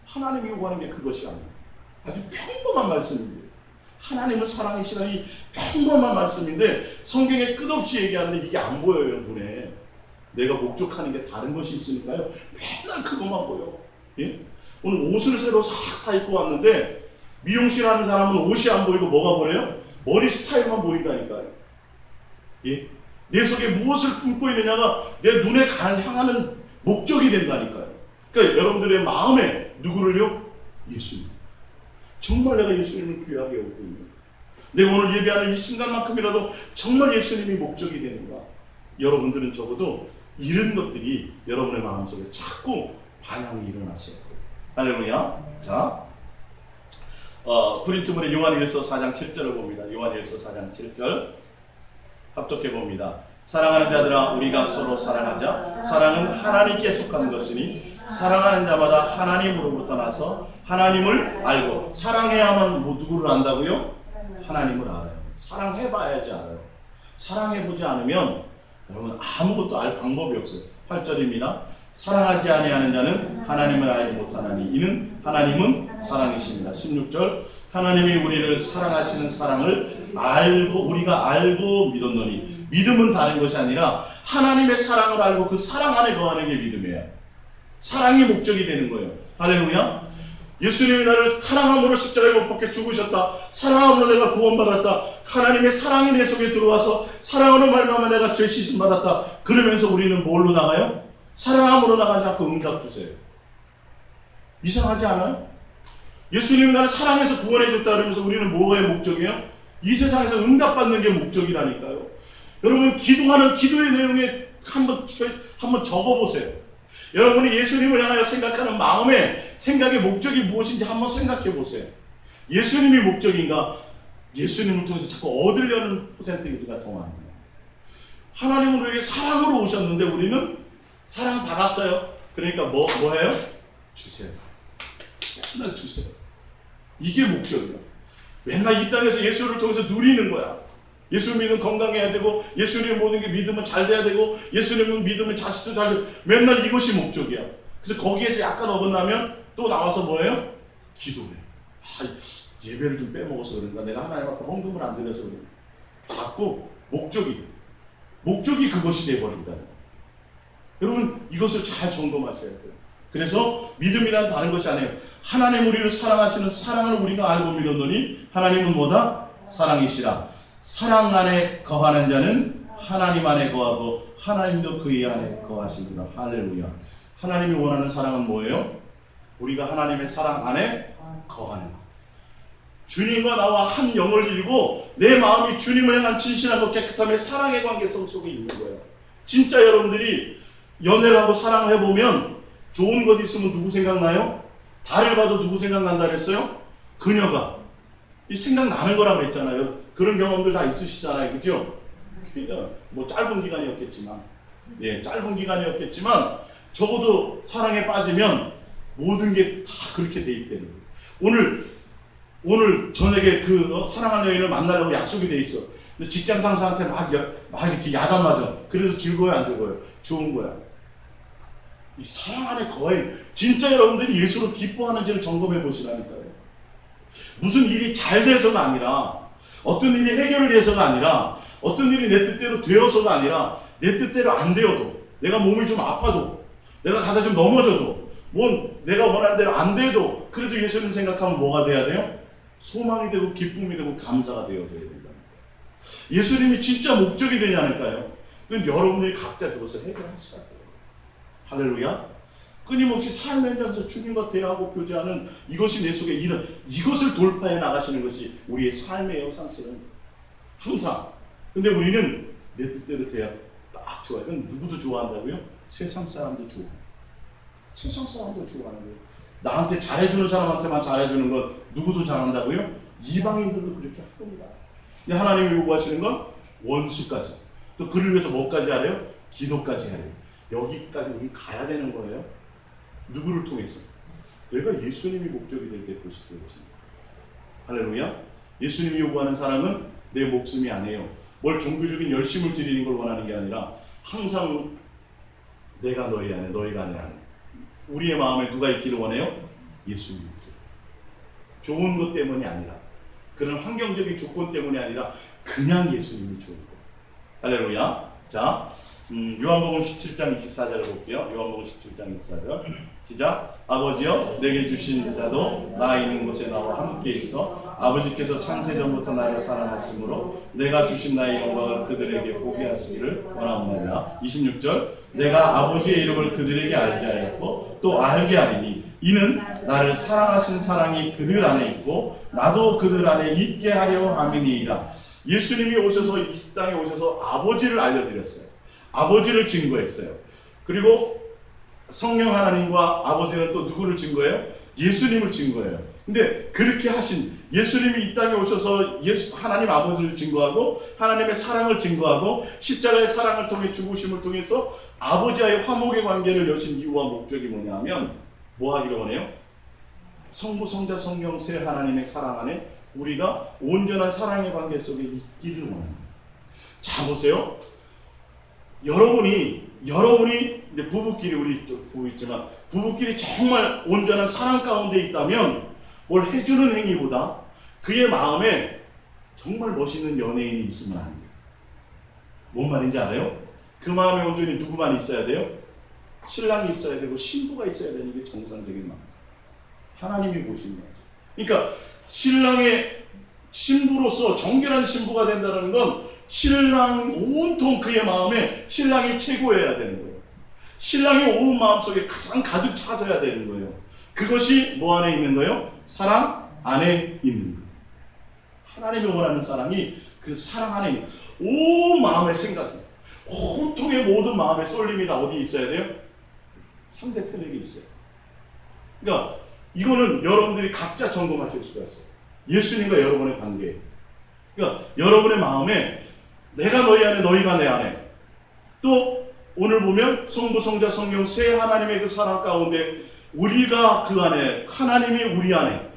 Speaker 1: 하나님이 요구하는 게 그것이 아니에요. 아주 평범한 말씀입니다. 하나님은 사랑이시라는 이 평범한 말씀인데 성경에 끝없이 얘기하는데 이게 안 보여요, 눈에. 내가 목적하는 게 다른 것이 있으니까요. 맨날 그것만 보여. 예? 오늘 옷을 새로 싹 사입고 왔는데 미용실 하는 사람은 옷이 안 보이고 뭐가 보여요? 머리 스타일만 보인다니까요. 예? 내 속에 무엇을 품고 있느냐가 내 눈에 향하는 목적이 된다니까요. 그러니까 여러분들의 마음에 누구를요? 예수님. 정말 내가 예수님을 귀하게 여기고 있는 거예요. 내가 오늘 예배하는 이 순간만큼이라도 정말 예수님이 목적이 되는가? 여러분들은 적어도 이런 것들이 여러분의 마음속에 자꾸 반향이 일어나셔야 돼요. 할렐루야. 자, 프린트물의 요한일서 4장 7절을 봅니다. 요한일서 4장 7절 합독해 봅니다. 사랑하는 자들아 우리가 서로 사랑하자. 사랑은 하나님께 속한 것이니 사랑하는 자마다 하나님으로부터 나서 하나님을 알고. 사랑해야만 누구를 안다고요? 하나님을 알아요. 사랑해봐야지 알아요. 사랑해보지 않으면 여러분 아무것도 알 방법이 없어요. 8절입니다. 사랑하지 아니하는 자는 하나님을 알지 못하나니 이는 하나님은 사랑이십니다. 16절 하나님이 우리를 사랑하시는 사랑을 알고 우리가 알고 믿었노니. 믿음은 다른 것이 아니라 하나님의 사랑을 알고 그 사랑 안에 거하는 게 믿음이에요. 사랑이 목적이 되는 거예요. 할렐루야. 예수님이 나를 사랑함으로 십자가에 못 박혀 죽으셨다. 사랑함으로 내가 구원받았다. 하나님의 사랑이 내 속에 들어와서 사랑으로 말미암아 내가 죄 씻음 받았다. 그러면서 우리는 뭘로 나가요? 사랑함으로 나가지 않고 응답 주세요. 이상하지 않아요? 예수님이 나를 사랑해서 구원해줬다 그러면서 우리는 뭐의 목적이에요? 이 세상에서 응답받는 게 목적이라니까요. 여러분 기도하는 기도의 내용에 한번 적어보세요. 여러분이 예수님을 향하여 생각하는 마음의 생각의 목적이 무엇인지 한번 생각해 보세요. 예수님이 목적인가? 예수님을 통해서 자꾸 얻으려는 퍼센티지가 더 많아요. 하나님은 우리에게 사랑으로 오셨는데 우리는 사랑 받았어요. 그러니까 뭐 해요? 주세요. 맨날 주세요. 이게 목적이야. 맨날 이 땅에서 예수를 통해서 누리는 거야. 예수 믿으면 건강해야 되고 예수님 모든 게 믿으면 잘 돼야 되고 예수님은 믿으면 자식도 잘 되고 맨날 이것이 목적이야. 그래서 거기에서 약간 어긋나면 또 나와서 뭐예요? 기도해. 예배를 좀 빼먹어서 그런가? 내가 하나님 앞에 헌금을 안 드려서 그런가? 자꾸 목적이 그것이 돼버린다. 여러분 이것을 잘 점검하셔야 돼요. 그래서 믿음이란 다른 것이 아니에요. 하나님 우리를 사랑하시는 사랑을 우리가 알고 믿었노니 하나님은 뭐다? 사랑이시라. 사랑 안에 거하는 자는 하나님 안에 거하고 하나님도 그의 안에 거하시구나. 할렐루야. 하나님이 원하는 사랑은 뭐예요? 우리가 하나님의 사랑 안에 거하는 것. 주님과 나와 한 영을 이루고 내 마음이 주님을 향한 진실하고 깨끗함의 사랑의 관계성 속에 있는 거예요. 진짜 여러분들이 연애를 하고 사랑을 해보면 좋은 것 있으면 누구 생각나요? 달을 봐도 누구 생각난다 그랬어요? 그녀가. 이 생각나는 거라고 그랬잖아요. 그런 경험들 다 있으시잖아요. 그죠? 뭐 짧은 기간이었겠지만 짧은 기간이었겠지만 적어도 사랑에 빠지면 모든 게 다 그렇게 돼 있다는 거예요. 오늘 저녁에 사랑하는 여인을 만나려고 약속이 돼 있어. 근데 직장 상사한테 막 이렇게 야단 맞아. 그래서 즐거워요, 안 즐거워요? 좋은 거야. 이 사랑 안에 거해. 진짜 여러분들이 예수로 기뻐하는지를 점검해 보시라니까요. 무슨 일이 잘 돼서가 아니라, 어떤 일이 해결을 해서가 아니라, 어떤 일이 내 뜻대로 되어서가 아니라, 내 뜻대로 안 되어도, 내가 몸이 좀 아파도, 내가 가다 좀 넘어져도, 내가 원하는 대로 안 돼도, 그래도 예수님 생각하면 뭐가 돼야 돼요? 소망이 되고 기쁨이 되고 감사가 되어져야 된다. 예수님이 진짜 목적이 되지 않을까요? 그건 여러분들이 각자 그것을 해결하시라고요. 할렐루야. 끊임없이 삶의 현장에서 주님과 대화하고 교제하는 이것이 내 속에 이것을 돌파해 나가시는 것이 우리의 삶이에요. 사실은 항상. 근데 우리는 내 뜻대로 돼야 딱 좋아요. 그건 누구도 좋아한다고요? 세상 사람도 좋아해요. 세상 사람도 좋아하는 거예요. 나한테 잘해주는 사람한테만 잘해주는 건 누구도 잘한다고요? 이방인들도 그렇게 할 겁니다. 근데 하나님이 요구하시는 건 원수까지, 또 그를 위해서 뭐까지 하래요? 기도까지 하래요. 여기까지 우리 가야 되는 거예요. 누구를 통해서? 내가 예수님이 목적이 될 때 그것이 되어집니다. 할렐루야. 예수님이 요구하는 사랑은 내 목숨이 아니에요. 뭘 종교적인 열심을 드리는 걸 원하는 게 아니라 항상 내가 너희 안에, 너희가 내 안에. 우리의 마음에 누가 있기를 원해요? 예수님. 좋은 것 때문이 아니라, 그런 환경적인 조건 때문이 아니라 그냥 예수님이 좋은 거. 할렐루야. 자, 요한복음 17장 24절을 볼게요. 요한복음 17장 24절. 시작. 아버지여, 내게 주신 자도 나 있는 곳에 나와 함께 있어 아버지께서 창세전부터 나를 사랑하심으로 내가 주신 나의 영광을 그들에게 보게 하시기를 원하옵나이다. 26절. 내가 아버지의 이름을 그들에게 알게 하였고 또 알게 하리니 이는 나를 사랑하신 사랑이 그들 안에 있고 나도 그들 안에 있게 하려 함이니이다. 예수님이 오셔서 이 땅에 오셔서 아버지를 알려드렸어요. 아버지를 증거했어요. 그리고 성령 하나님과 아버지는 또 누구를 증거해요? 예수님을 증거해요. 근데 그렇게 하신 예수님이 이 땅에 오셔서 하나님 아버지를 증거하고 하나님의 사랑을 증거하고 십자가의 사랑을 통해 죽으심을 통해서 아버지와의 화목의 관계를 여신 이유와 목적이 뭐냐 하면 뭐 하기를 원해요? 성부, 성자, 성령 세 하나님의 사랑 안에 우리가 온전한 사랑의 관계 속에 있기를 원합니다. 자, 보세요. 여러분이 이제 부부끼리, 우리 부부 있지만 부부끼리 정말 온전한 사랑 가운데 있다면 뭘 해주는 행위보다 그의 마음에 정말 멋있는 연예인이 있으면 안 돼요. 뭔 말인지 알아요? 그 마음에 온전히 누구만 있어야 돼요? 신랑이 있어야 되고 신부가 있어야 되는 게 정상적인 마음. 하나님이 보시는 거죠. 그러니까 신랑의 신부로서 정결한 신부가 된다는 건 신랑 온통 그의 마음에 신랑이 최고여야 되는 거예요. 신랑이 온 마음속에 가장 가득 차져야 되는 거예요. 그것이 뭐 안에 있는 거예요? 사랑 안에 있는 거예요. 하나님이 원하는 사랑이 그 사랑 안에 있는 거예요. 온 마음의 생각이, 온통의 모든 마음의 쏠림이 다 어디에 있어야 돼요? 상대편에게 있어요. 그러니까 이거는 여러분들이 각자 점검하실 수가 있어요. 예수님과 여러분의 관계. 그러니까 여러분의 마음에 내가 너희 안에, 너희가 내 안에. 또 오늘 보면 성부, 성자, 성령 세 하나님의 그 사랑 가운데 우리가 그 안에, 하나님이 우리 안에,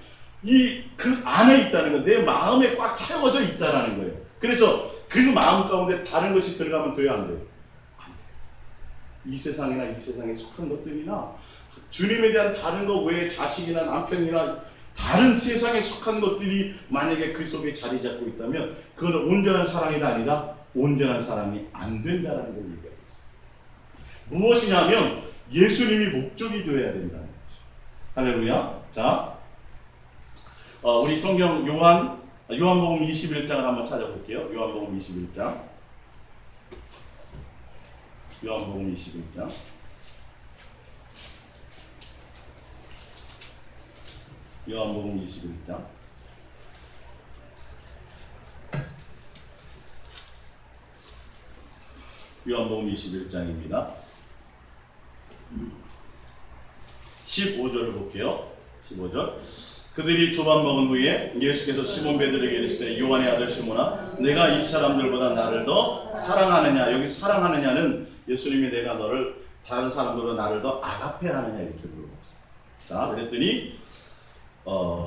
Speaker 1: 그 안에 있다는 거, 내 마음에 꽉 채워져 있다는 거예요. 그래서 그 마음 가운데 다른 것이 들어가면 돼요, 안 돼요? 안 돼요. 이 세상이나 이 세상에 속한 것들이나 주님에 대한 다른 것 외에 자식이나 남편이나 다른 세상에 속한 것들이 만약에 그 속에 자리 잡고 있다면 그건 온전한 사랑이다 아니다? 온전한 사랑이 안 된다는 걸 얘기하고 있어요. 무엇이냐면 예수님이 목적이 되어야 된다는 거죠. 할렐루야. 자, 우리 성경 요한복음 21장을 한번 찾아볼게요. 요한복음 21장. 요한복음 21장. 요한복음 21장. 요한복음 21장입니다. 15절을 볼게요. 15절. 그들이 조반 먹은 후에 예수께서 시몬 베드로에게 이르시되 요한의 아들 시몬아 내가 이 사람들보다 나를 더 사랑하느냐. 여기 사랑하느냐는 예수님이 내가 너를 다른 사람들보다 나를 더 아가페하느냐 이렇게 물어봤어요. 자, 그랬더니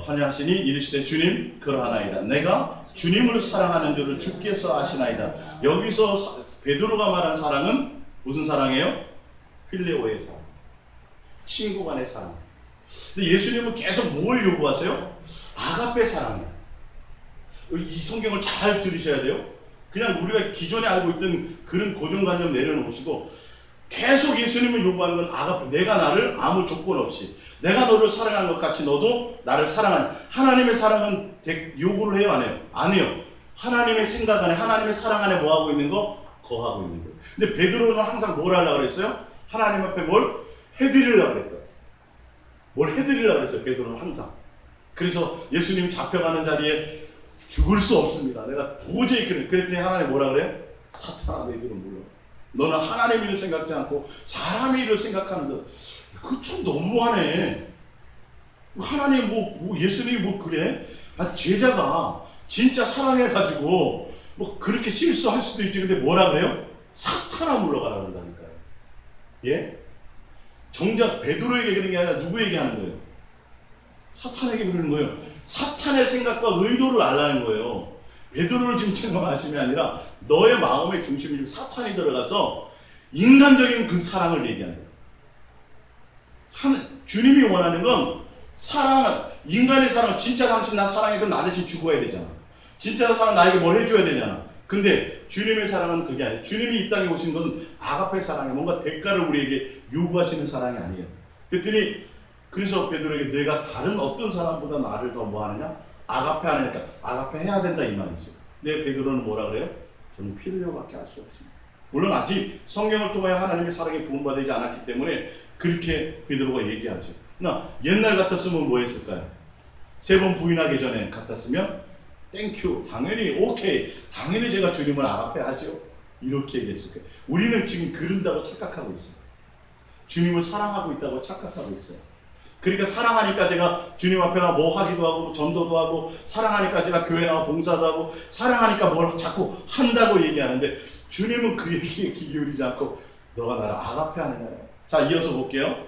Speaker 1: 하냐시니 이르시되 주님 그러하나이다. 내가 주님을 사랑하는 줄을 주께서 아시나이다. 여기서 베드로가 말한 사랑은 무슨 사랑이에요? 필레오의 사랑. 친구 간의 사랑. 근데 예수님은 계속 뭘 요구하세요? 아가페 사랑이야. 이 성경을 잘 들으셔야 돼요. 그냥 우리가 기존에 알고 있던 그런 고정관념 내려놓으시고 계속 예수님은 요구하는 건 아가페. 내가 나를 아무 조건 없이 내가 너를 사랑한 것 같이 너도 나를 사랑하는. 하나님의 사랑은 요구를 해요? 안 해요? 안 해요. 하나님의 생각 안에 하나님의 사랑 안에 뭐하고 있는 거? 거하고 있는 거예요. 근데 베드로는 항상 뭘 하려고 그랬어요? 하나님 앞에 뭘 해드리려고 그랬어요. 뭘 해드리려고 그랬어요. 베드로는 항상. 그래서 예수님 잡혀가는 자리에 죽을 수 없습니다. 내가 도저히 그랬더니 하나님 뭐라 그래요? 사탄아 너희들은 몰라. 너는 하나님 일을 생각지 않고 사람의 일을 생각하는 것. 그거 좀 너무하네. 하나님 예수님이 그래? 제자가 진짜 사랑해가지고 그렇게 실수할 수도 있지. 근데 뭐라 그래요? 사탄아 물러가라 그런다니까요. 예? 정작 베드로에게 그런 게 아니라 누구에게 하는 거예요? 사탄에게 그러는 거예요. 사탄의 생각과 의도를 알라는 거예요. 베드로를 지금 생각하심이 아니라 너의 마음의 중심이 지금 사탄이 들어가서 인간적인 그 사랑을 얘기하는 거예요. 주님이 원하는 건 사랑, 인간의 사랑, 진짜 당신 나 사랑해. 그럼 나 대신 죽어야 되잖아. 진짜 사랑 나에게 뭘 해줘야 되잖아. 근데 주님의 사랑은 그게 아니에요. 주님이 이 땅에 오신 건 아가페 사랑이에요. 뭔가 대가를 우리에게 요구하시는 사랑이 아니에요. 그랬더니 그래서 베드로에게 내가 다른 어떤 사람보다 나를 더 뭐하느냐? 아가페 하느니까 아가페 해야 된다 이 말이죠. 근데 베드로는 뭐라 그래요? 저는 필요밖에 할 수 없습니다. 물론 아직 성경을 통하여 하나님의 사랑에 부음받지 않았기 때문에 그렇게 베드로가 얘기하죠. 그러나 옛날 같았으면 뭐 했을까요? 3번 부인하기 전에 같았으면 땡큐, 당연히 오케이, 당연히 제가 주님을 아가페 하죠. 이렇게 얘기했을 거예요. 우리는 지금 그런다고 착각하고 있어요. 주님을 사랑하고 있다고 착각하고 있어요. 그러니까 사랑하니까 제가 주님 앞에 나와 뭐 하기도 하고 전도도 하고 사랑하니까 제가 교회 나와 봉사도 하고 사랑하니까 뭘 자꾸 한다고 얘기하는데 주님은 그 얘기에 귀 기울이지 않고 너가 나를 아가페 하느냐요. 자, 이어서 볼게요.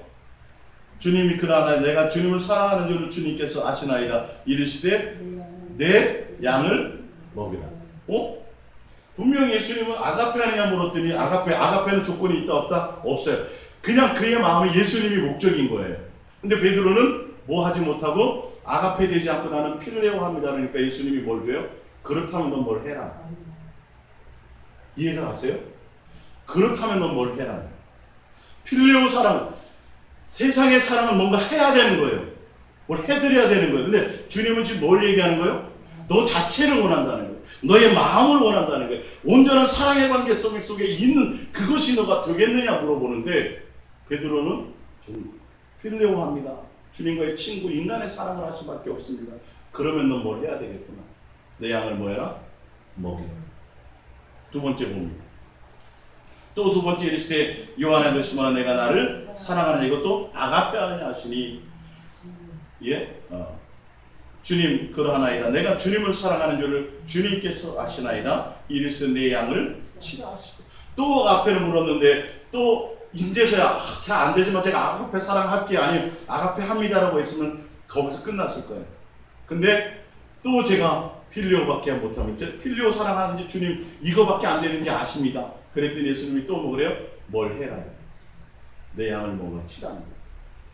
Speaker 1: 주님이 그러나 내가 주님을 사랑하는 줄을 주님께서 아시나이다. 이르시되 내 양을 먹이라. 분명히 예수님은 아가페 하느냐 물었더니 아가페는 조건이 있다 없다? 없어요. 그냥 그의 마음이 예수님이 목적인 거예요. 근데 베드로는 뭐 하지 못하고 아가페 되지 않고 나는 필레오 합니다. 그러니까 예수님이 뭘 줘요? 그렇다면 넌 뭘 해라. 이해가 가세요? 그렇다면 넌 뭘 해라. 필레오 사랑, 세상의 사랑은 뭔가 해야 되는 거예요. 뭘 해드려야 되는 거예요. 근데 주님은 지금 뭘 얘기하는 거예요? 너 자체를 원한다는 거예요. 너의 마음을 원한다는 거예요. 온전한 사랑의 관계 속에 있는 그것이 너가 되겠느냐 물어보는데 베드로는 필레오 합니다. 주님과의 친구, 인간의 사랑을 할 수밖에 없습니다. 그러면 넌 뭘 해야 되겠구나. 내 양을 뭐 해라? 먹이라. 두 번째 봅니다. 또 두 번째 이르시되 요한의 시몬아 내가 나를 사랑하느냐 이것도 아가페 하느냐 하시니 예? 주님 그러하나이다. 내가 주님을 사랑하는 줄을 주님께서 아시나이다. 이르시되 내 양을 치라 하시고 또 아가페를 물었는데 또 이제서야 잘 안 되지만 제가 아가페 사랑할게 아니면 아가페 합니다라고 했으면 거기서 끝났을 거예요. 근데 또 제가 필레오밖에 못하면 필레오 사랑하는지 주님 이거밖에 안 되는 게 아십니다. 그랬더니 예수님이 또 뭐 그래요? 뭘 해라. 내 양을 먹어 치라는 거예요.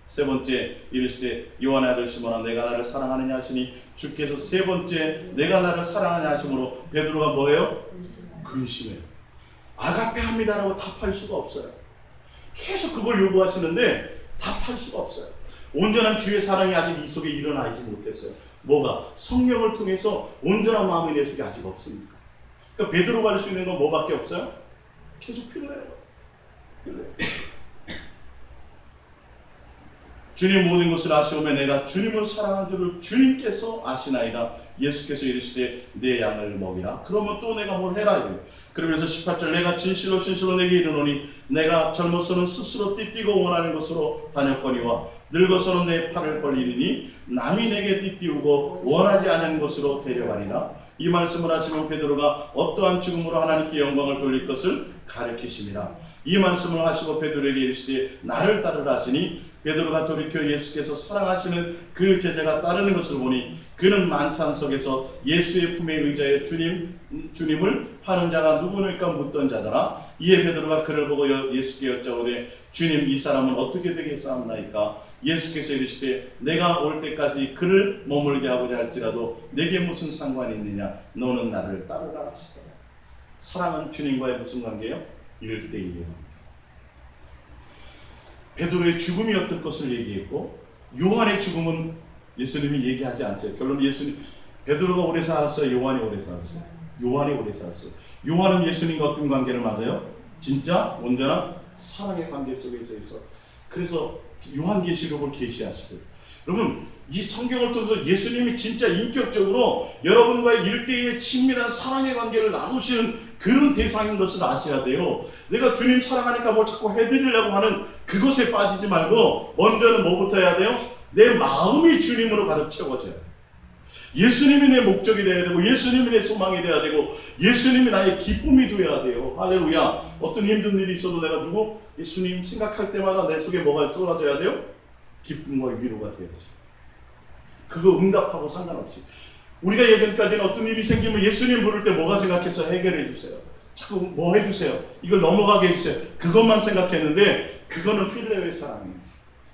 Speaker 1: 세 번째 이르시되 요한의 아들 시몬아 내가 나를 사랑하느냐 하시니 주께서 세 번째 내가 나를 사랑하느냐 하심으로 베드로가 뭐예요? 근심해요. 아가페 합니다라고 답할 수가 없어요. 계속 그걸 요구하시는데 답할 수가 없어요. 온전한 주의 사랑이 아직 이 속에 일어나지 못했어요. 뭐가? 성령을 통해서 온전한 마음이 내 속에 아직 없습니까? 그러니까 베드로가 할 수 있는 건 뭐밖에 없어요? 계속 필요해요. 주님 모든 것을 아시오매 내가 주님을 사랑한 줄을 주님께서 아시나이다. 예수께서 이르시되 내 양을 먹이라. 그러면 또 내가 뭘 해라 이래요. 그러면서 18절 내가 진실로 내게 이르노니 내가 젊어서는 스스로 띠띠고 원하는 것으로 다녔거니와 늙어서는 내 팔을 벌리니 남이 내게 띠띠우고 원하지 않은 것으로 데려가니라. 이 말씀을 하시면 베드로가 어떠한 죽음으로 하나님께 영광을 돌릴 것을 가르치심이라. 이 말씀을 하시고 베드로에게 이르시되 나를 따르라 하시니 베드로가 돌이켜 예수께서 사랑하시는 그 제자가 따르는 것을 보니 그는 만찬 속에서 예수의 품에 의자에 주님을 파는 자가 누구니까 묻던 자더라. 이에 베드로가 그를 보고 예수께 여짜오되 주님 이 사람은 어떻게 되겠사옵나이까? 예수께서 이르시되 내가 올 때까지 그를 머물게 하고자 할지라도 내게 무슨 상관이 있느냐? 너는 나를 따르라 하시더라. 사랑은 주님과의 무슨 관계요? 1대1의 관계. 베드로의 죽음이 어떨 것을 얘기했고 요한의 죽음은 예수님이 얘기하지 않죠. 결론 베드로가 오래 살았어요? 요한이 오래 살았어요? 요한이 오래 살았어요. 요한은 예수님과 어떤 관계를 맞아요? 진짜 온전한 사랑의 관계 속에서 있어. 그래서 요한계시록을 계시하시고, 여러분 이 성경을 통해서 예수님이 진짜 인격적으로 여러분과의 1대1의 친밀한 사랑의 관계를 나누시는 그런 대상인 것을 아셔야 돼요. 내가 주님 사랑하니까 뭘 자꾸 해드리려고 하는 그것에 빠지지 말고 먼저는 뭐부터 해야 돼요? 내 마음이 주님으로 가득 채워져야 돼요. 예수님이 내 목적이 되어야 되고 예수님이 내 소망이 되어야 되고 예수님이 나의 기쁨이 되어야 돼요. 할렐루야. 어떤 힘든 일이 있어도 내가 누구? 예수님 생각할 때마다 내 속에 뭐가 쏟아져야 돼요? 기쁨과 위로가 되어야죠. 그거 응답하고 상관없이. 우리가 예전까지는 어떤 일이 생기면 예수님 부를 때 뭐가 생각해서 해결해 주세요. 자꾸 뭐 해주세요. 이걸 넘어가게 해주세요. 그것만 생각했는데 그거는 필레오의 사랑이에요.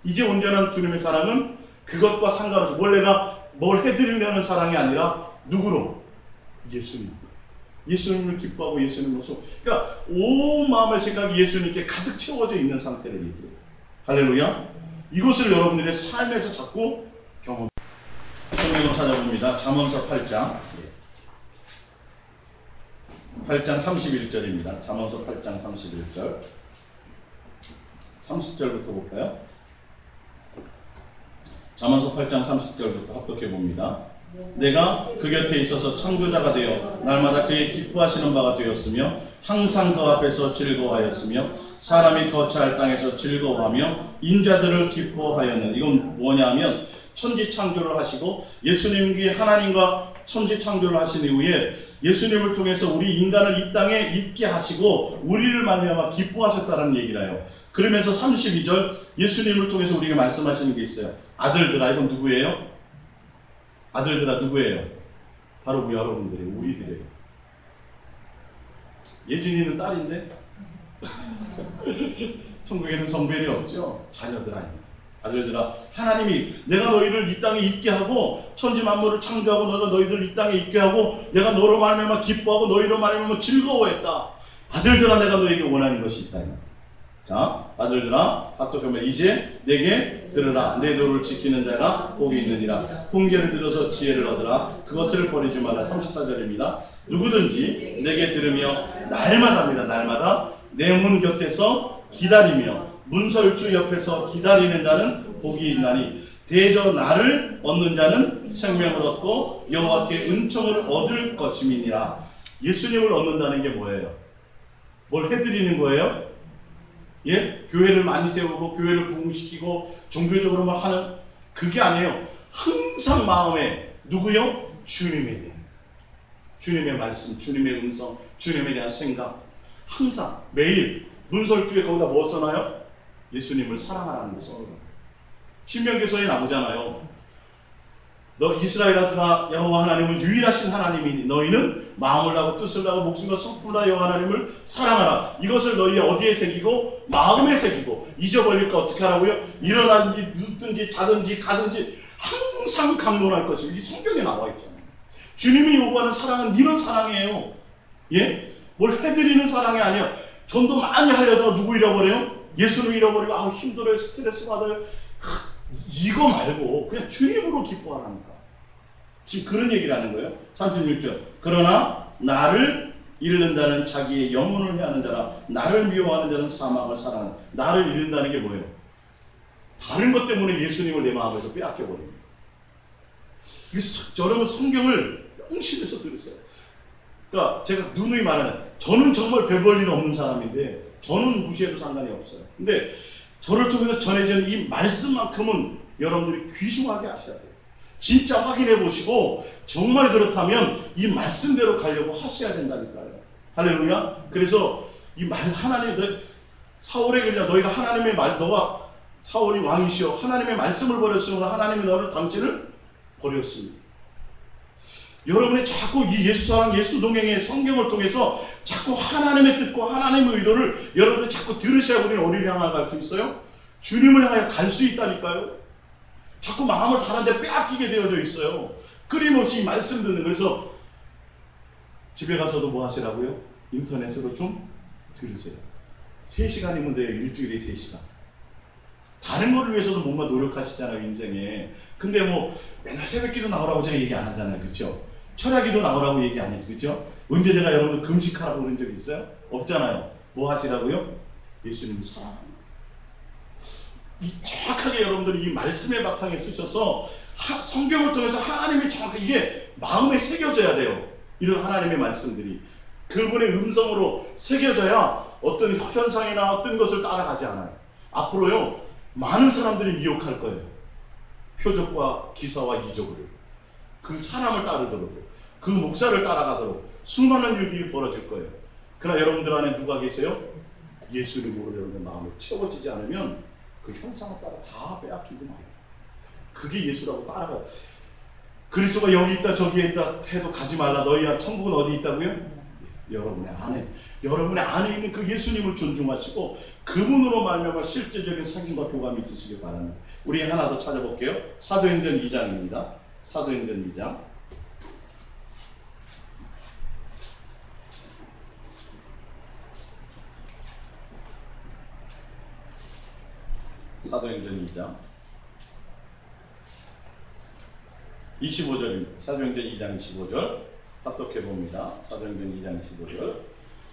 Speaker 1: 이제 온전한 주님의 사랑은 그것과 상관없이 뭘 해드리려는 사랑이 아니라 누구로? 예수님. 예수님을 기뻐하고 예수님을 그러니까 온 마음의 생각이 예수님께 가득 채워져 있는 상태를 얘기해요. 할렐루야. 이것을 여러분들의 삶에서 자꾸 경험. 성경을 찾아봅니다. 잠언서 8장 31절입니다. 잠언서 8장 31절 30절부터 볼까요? 잠언서 8장 30절부터 합독해 봅니다. 내가 그 곁에 있어서 창조자가 되어 날마다 그의 기뻐하시는 바가 되었으며 항상 그 앞에서 즐거워하였으며 사람이 거처할 땅에서 즐거워하며 인자들을 기뻐하였는. 이건 뭐냐면 천지 창조를 하시고 예수님이 하나님과 천지 창조를 하신 이후에 예수님을 통해서 우리 인간을 이 땅에 있게 하시고 우리를 말미암아 기뻐하셨다는 얘기를 해요. 그러면서 32절 예수님을 통해서 우리에게 말씀하시는 게 있어요. 아들들아, 이건 누구예요? 아들들아 누구예요? 바로 우리 여러분들이에요. 우리들이에요. 예진이는 딸인데 천국에는 성별이 없죠. 자녀들 아닙니다. 아들들아, 하나님이 내가 너희를 이 땅에 있게 하고 천지 만물을 창조하고 너희들 이 땅에 있게 하고 내가 너로 말미암아 기뻐하고 너희로 말미암아 즐거워했다. 아들들아, 내가 너에게 원하는 것이 있다. 자, 아들들아, 합독하면 이제 내게 들으라. 내 도를 지키는 자가 복이 있느니라. 훈계를 들어서 지혜를 얻으라. 그것을 버리지 말라. 34절입니다. 누구든지 내게 들으며 날마다 내 문 곁에서 기다리며 문설주 옆에서 기다리는 자는 복이 있나니 대저 나를 얻는 자는 생명을 얻고 여호와께 은총을 얻을 것임이니라. 예수님을 얻는다는 게 뭐예요? 뭘 해드리는 거예요? 예? 교회를 많이 세우고 교회를 부흥시키고 종교적으로만 하는 그게 아니에요. 항상 마음에 누구요? 주님에 대한 주님의 말씀, 주님의 음성, 주님에 대한 생각, 항상 매일 문설주에 거기다 뭐 써놔요? 예수님을 사랑하라는 거 써놔요. 신명기서에 나오잖아요. 너 이스라엘 아들아, 여호와 하나님은 유일하신 하나님이니 너희는 마음을 다하고 뜻을 다하고 목숨과 성품을 다하여 여호와 하나님을 사랑하라. 이것을 너희 어디에 새기고 마음에 새기고 잊어버릴까 어떻게 하라고요? 일어나든지 눕든지 자든지 가든지 항상 강론할 것이 이 성경에 나와 있잖아요. 주님이 요구하는 사랑은 이런 사랑이에요. 예? 뭘 해드리는 사랑이 아니야. 전도 많이 하려다가 누구 잃어버려요? 예수를 잃어버리고 아우 힘들어요, 스트레스 받아요. 이거 말고 그냥 주님으로 기뻐하라니까. 지금 그런 얘기를 하는 거예요. 36절. 그러나 나를 잃는다는 자기의 영혼을 해하는 자라 나를 미워하는 자는 사망을 사랑하는. 나를 잃는다는 게 뭐예요? 다른 것 때문에 예수님을 내 마음에서 빼앗겨버립니다. 여러분 성경을 명심해서 들으세요. 그러니까 제가 누누이 말하는, 저는 정말 별 볼 일 없는 사람인데 저는 무시해도 상관이 없어요. 근데 저를 통해서 전해지는 이 말씀만큼은 여러분들이 귀중하게 하셔야 돼요. 진짜 확인해 보시고 정말 그렇다면 이 말씀대로 가려고 하셔야 된다니까요. 할렐루야. 그래서 이 말 하나님, 사울에게 그냥 너희가 하나님의 말, 너가 사울이 왕이시여 하나님의 말씀을 버렸으므로 하나님이 당신을 버렸습니다. 여러분이 자꾸 이 예수사랑 예수 동행의 성경을 통해서 자꾸 하나님의 뜻과 하나님의 의도를 여러분이 자꾸 들으셔야 우리는 어디를 향해 갈 수 있어요? 주님을 향해 갈 수 있다니까요. 자꾸 마음을 다른 데 빼앗기게 되어져 있어요. 끊임없이 말씀 듣는. 그래서 집에 가서도 뭐 하시라고요? 인터넷으로 좀 들으세요. 3시간이면 돼요. 일주일에 3시간. 다른 거를 위해서도 뭔가 노력하시잖아요, 인생에. 근데 뭐 맨날 새벽기도 나오라고 제가 얘기 안 하잖아요. 그렇죠? 철야기도 나오라고 얘기 안 해죠. 그렇죠? 언제 제가 여러분들 금식하라고 그런 적 있어요? 없잖아요. 뭐 하시라고요? 예수님 사랑합니다. 이 정확하게 여러분들이 이 말씀의 바탕에 쓰셔서 성경을 통해서 하나님이 정확하게 이게 마음에 새겨져야 돼요. 이런 하나님의 말씀들이 그분의 음성으로 새겨져야 어떤 현상이나 어떤 것을 따라가지 않아요. 앞으로요 많은 사람들이 미혹할 거예요. 표적과 기사와 이적으로 그 사람을 따르도록 그 목사를 따라가도록 수많은 일들이 벌어질 거예요. 그러나 여러분들 안에 누가 계세요? 예수님으로 여러분의 마음을 채워지지 않으면 그 현상을 따라 다 빼앗기고 말아요. 그게 예수라고 따라가요. 그리스도가 여기 있다 저기에 있다 해도 가지 말라. 너희야 천국은 어디 있다고요? 여러분의 안에. 여러분의 안에 있는 그 예수님을 존중하시고 그분으로 말미암아 실제적인 상인과 교감이 있으시길 바랍니다. 우리 하나 더 찾아볼게요. 사도행전 2장입니다. 사도행전 2장. 사도행전 2장 25절입니다. 사도행전 2장 25절 합독해 봅니다. 사도행전 2장 25절.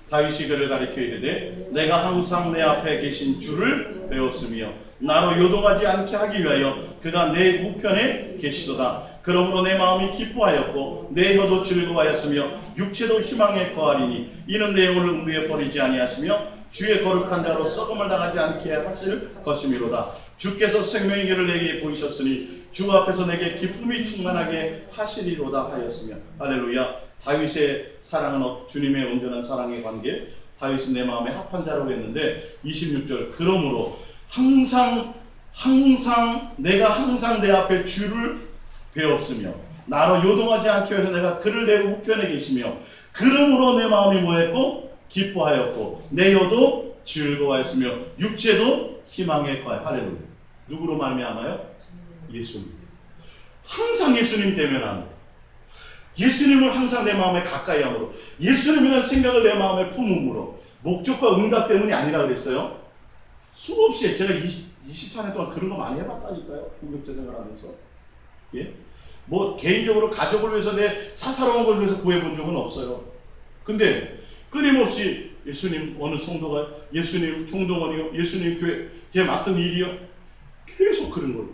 Speaker 1: 다윗이 그를 가리켜 이르되 내가 항상 내 앞에 계신 주를 배웠으며 나로 요동하지 않게 하기 위하여 그가 내 우편에 계시도다. 그러므로 내 마음이 기뻐하였고 내 혀도 즐거워하였으며 육체도 희망에 거하리니 이는 내 영혼을 음부에 버리지 아니하시며 주의 거룩한 자로 썩음을 당하지 않게 하실 것이미로다. 주께서 생명의 길을 내게 보이셨으니 주 앞에서 내게 기쁨이 충만하게 하시리로다 하였으며. 할렐루야. 다윗의 사랑은 주님의 온전한 사랑의 관계. 다윗은 내 마음에 합한 자라고 했는데 26절 그러므로 내가 항상 내 앞에 주를 배웠으며 나로 요동하지 않게 해서 내가 그를 내 우편에 계시며 그러므로 내 마음이 뭐했고 기뻐하였고 내 혀도 즐거워하였으며 육체도 희망에 거하여. 할렐루야. 누구로 말미암아요? 예수님. 항상 예수님 대면함으로 예수님을 항상 내 마음에 가까이 함으로 예수님이라는 생각을 내 마음에 품음으로 목적과 응답 때문이 아니라 그랬어요. 수없이 제가 24년 동안 그런 거 많이 해봤다니까요. 공격자 생활하면서. 예? 뭐 개인적으로 가족을 위해서 내 사사로운 것을 위해서 구해본 적은 없어요. 근데 끊임없이 예수님 어느 성도가 예수님 총동원이요 예수님 교회 제 맡은 일이요 계속 그런 거예요.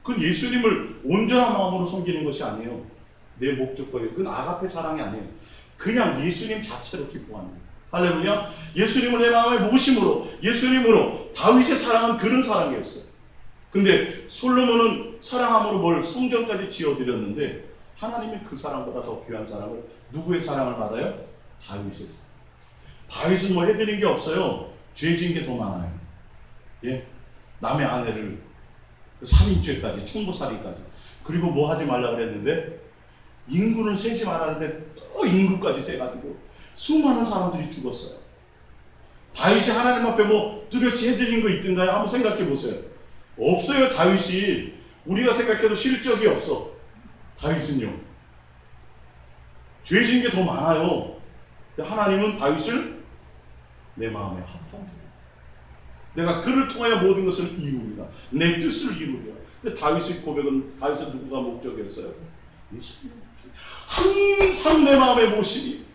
Speaker 1: 그건 예수님을 온전한 마음으로 섬기는 것이 아니에요. 내 목적과 그건 아가페 사랑이 아니에요. 그냥 예수님 자체로 기뻐합니다. 할렐루야. 예수님을 내 마음에 모심으로 예수님으로 다윗의 사랑은 그런 사랑이었어요. 근데 솔로몬은 사랑함으로 뭘 성전까지 지어드렸는데 하나님이 그 사랑보다 더 귀한 사랑을 누구의 사랑을 받아요? 다윗의 사랑. 다윗은 뭐 해드린 게 없어요. 죄진 게 더 많아요. 예? 남의 아내를 3인죄까지 충고살인까지 그리고 뭐 하지 말라 그랬는데 인구는 세지 말았는데 또 인구까지 세가지고 수많은 사람들이 죽었어요. 다윗이 하나님 앞에 뭐 뚜렷이 해드린 거 있던가요? 한번 생각해 보세요. 없어요. 다윗이 우리가 생각해도 실적이 없어. 다윗은요 죄진 게 더 많아요. 하나님은 다윗을 내 마음에 합한 내가 그를 통하여 모든 것을 이루리라. 내 뜻을 이루리라. 근데 다윗의 고백은 다윗은 누구가 목적이었어요? 예수님. 항상 내 마음에 모시니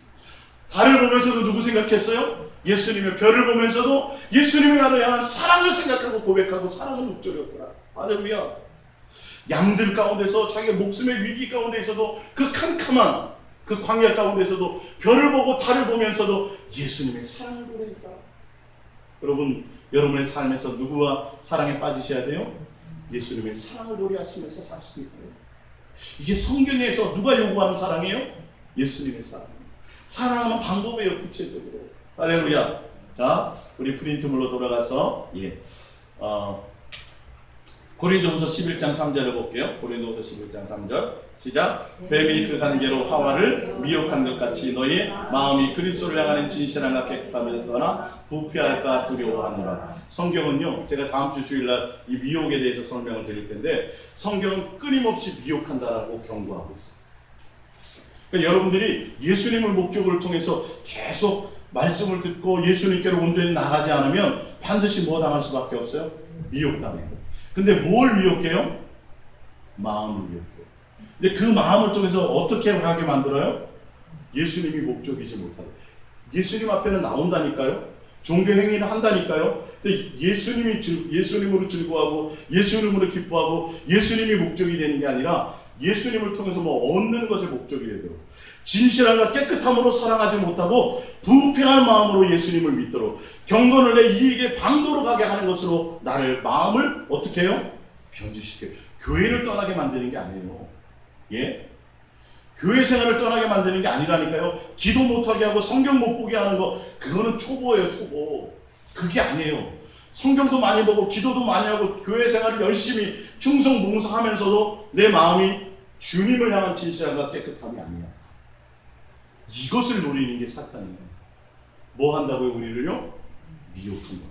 Speaker 1: 달을 보면서도 누구 생각했어요? 예수님의 별을 보면서도 예수님이 나를 향한 사랑을 생각하고 고백하고 사랑을 목적이었더라. 할렐루야. 양들 가운데서 자기의 목숨의 위기 가운데에서도 그 캄캄한 그 광야 가운데서도 별을 보고 달을 보면서도 예수님의 사랑을 노래했다. 여러분 여러분의 삶에서 누구와 사랑에 빠지셔야 돼요? 예수님의 사랑을 노래하시면서 사시기 바래요. 이게 성경에서 누가 요구하는 사랑이에요? 예수님의 사랑. 사랑하는 방법이에요. 구체적으로. 할렐루야. 자, 우리 프린트물로 돌아가서 고린도후서 11장 3절을 볼게요. 고린도후서 11장 3절 시작. 뱀이 그 관계로 하와를 미혹한 것 같이 너희 마음이 그리스도를 향하는 진실함과 깨끗함에서나 부패할까 두려워하노라. 성경은요, 제가 다음 주 주일날 이 미혹에 대해서 설명을 드릴 텐데, 성경은 끊임없이 미혹한다라고 경고하고 있어요. 그러니까 여러분들이 예수님을 목적으로 통해서 계속 말씀을 듣고 예수님께로 온전히 나가지 않으면 반드시 뭐 당할 수밖에 없어요? 미혹당해요. 근데 뭘 미혹해요? 마음을 미혹해요. 근데 그 마음을 통해서 어떻게 하게 만들어요? 예수님이 목적이지 못하게. 예수님 앞에는 나온다니까요. 종교 행위를 한다니까요. 근데 예수님으로 즐거워하고 예수님으로 기뻐하고 예수님이 목적이 되는 게 아니라 예수님을 통해서 뭐 얻는 것이 목적이 되도록, 진실함과 깨끗함으로 사랑하지 못하고 부패한 마음으로 예수님을 믿도록, 경건을 내 이익의 방도로 가게 하는 것으로 나를, 마음을 어떻게 해요? 변질시켜요. 교회를 떠나게 만드는 게 아니에요. 예? 교회 생활을 떠나게 만드는 게 아니라니까요. 기도 못하게 하고 성경 못 보게 하는 거, 그거는 초보예요, 초보. 그게 아니에요. 성경도 많이 보고 기도도 많이 하고 교회 생활을 열심히 충성 봉사하면서도 내 마음이 주님을 향한 진실함과 깨끗함이 아니야. 이것을 노리는 게 사탄이에요. 뭐 한다고요? 우리를요? 미혹한 겁니다.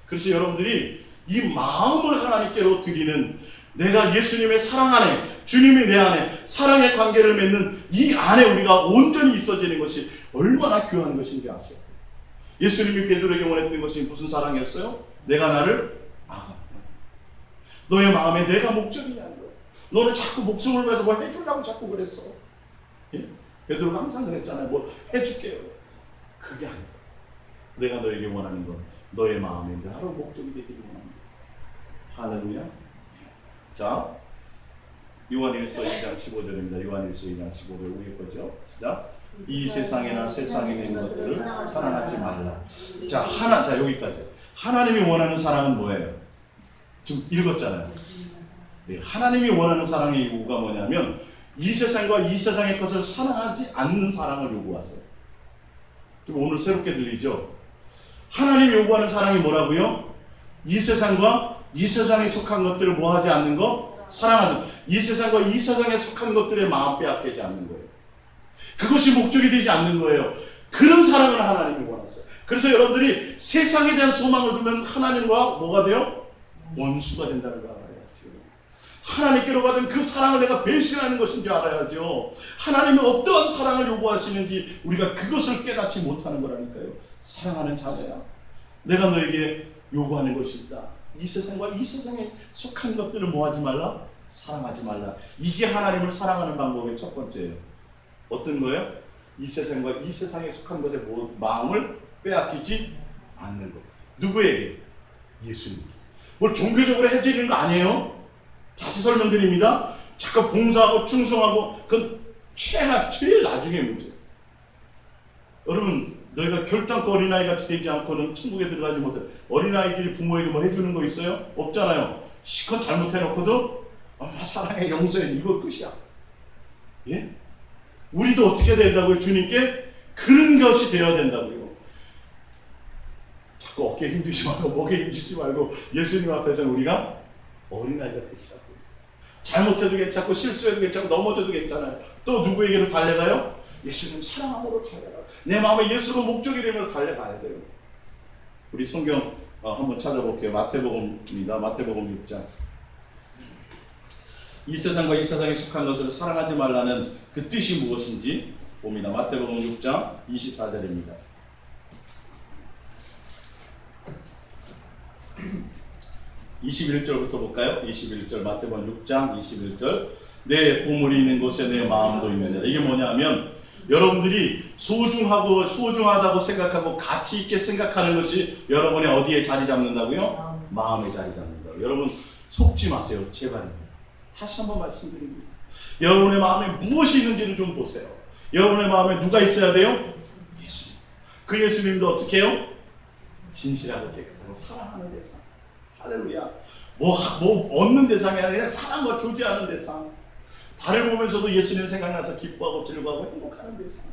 Speaker 1: 그래서 여러분들이 이 마음을 하나님께로 드리는, 내가 예수님의 사랑 안에, 주님이 내 안에 사랑의 관계를 맺는 이 안에 우리가 온전히 있어지는 것이 얼마나 귀한 것인지 아세요? 예수님이 베드로에게 원했던 것이 무슨 사랑이었어요? 내가 나를 아가. 너의 마음에 내가 목적이냐는 거예요. 너는 자꾸 목숨을 위해서 뭘 해주려고 자꾸 그랬어. 예? 베드로가 항상 그랬잖아요. 뭘 해줄게요. 그게 아니에요. 내가 너에게 원하는 건 너의 마음에 나로 목적이 되기를 원합니다. 할렐루야. 자, 요한일서 2장 15절입니다. 요한일서 2장 15절 위에 거죠. 시작. 이 세상에나 세상에 있는 것들을 사랑하지 말라. 자, 여기까지. 하나님이 원하는 사랑은 뭐예요? 지금 읽었잖아요. 네, 하나님이 원하는 사랑의 요구가 뭐냐면 이 세상과 이 세상의 것을 사랑하지 않는 사랑을 요구하세요. 좀 오늘 새롭게 들리죠? 하나님이 요구하는 사랑이 뭐라고요? 이 세상과 이 세상에 속한 것들을 뭐 하지 않는 거? 사랑하는. 이 세상과 이 세상에 속한 것들의 마음 빼앗기지 않는 거예요. 그것이 목적이 되지 않는 거예요. 그런 사랑을 하나님이 원하세요. 그래서 여러분들이 세상에 대한 소망을 두면 하나님과 뭐가 돼요? 원수가 된다는 걸 알아야죠. 하나님께로 받은 그 사랑을 내가 배신하는 것인지 알아야죠. 하나님이 어떠한 사랑을 요구하시는지 우리가 그것을 깨닫지 못하는 거라니까요. 사랑하는 자녀야, 내가 너에게 요구하는 것이 있다. 이 세상과 이 세상에 속한 것들을 뭐하지 말라? 사랑하지 말라. 이게 하나님을 사랑하는 방법의 첫 번째예요. 어떤 거예요? 이 세상과 이 세상에 속한 것에 마음을 빼앗기지 않는 것. 누구에게? 예수님. 뭘 종교적으로 해지는 거 아니에요. 다시 설명드립니다. 잠깐 봉사하고 충성하고 그건 제일 나중에 문제예요. 여러분, 너희가 결단코 어린아이같이 되지 않고는 천국에 들어가지 못해. 어린아이들이 부모에게 뭐 해주는 거 있어요? 없잖아요. 시컷 잘못해놓고도 엄마 사랑해, 용서해, 이거 끝이야. 예? 우리도 어떻게 된다고요? 주님께 그런 것이 되어야 된다고요. 자꾸 어깨에 힘주지 말고 목에 힘주지 말고 예수님 앞에서는 우리가 어린아이가 되시라고요. 잘못해도 괜찮고 실수해도 괜찮고 넘어져도 괜찮아요. 또 누구에게로 달려가요? 예수님 사랑함으로 달려가요. 내 마음에 예수로 목적이 되면서 달려가야 돼요. 우리 성경 한번 찾아볼게요. 마태복음입니다. 마태복음 6장. 이 세상과 이 세상에 속한 것을 사랑하지 말라는 그 뜻이 무엇인지 봅니다. 마태복음 6장 24절입니다. 21절부터 볼까요? 21절 마태복음 6장 21절. 내 보물이 있는 곳에 내 마음도 있느니라. 이게 뭐냐면 여러분들이 소중하다고 생각하고 가치 있게 생각하는 것이 여러분의 어디에 자리 잡는다고요? 마음에 자리 잡는다고요. 여러분 속지 마세요. 제발입니다. 다시 한번 말씀드립니다. 여러분의 마음에 무엇이 있는지를 좀 보세요. 여러분의 마음에 누가 있어야 돼요? 예수님. 그 예수님도 어떻게 해요? 진실하고 깨끗하고 사랑하는 대상. 할렐루야. 뭐 얻는 대상이 아니라 사랑과 교제하는 대상. 달을 보면서도 예수님 생각나서 기뻐하고 즐거워하고 행복하는 대상.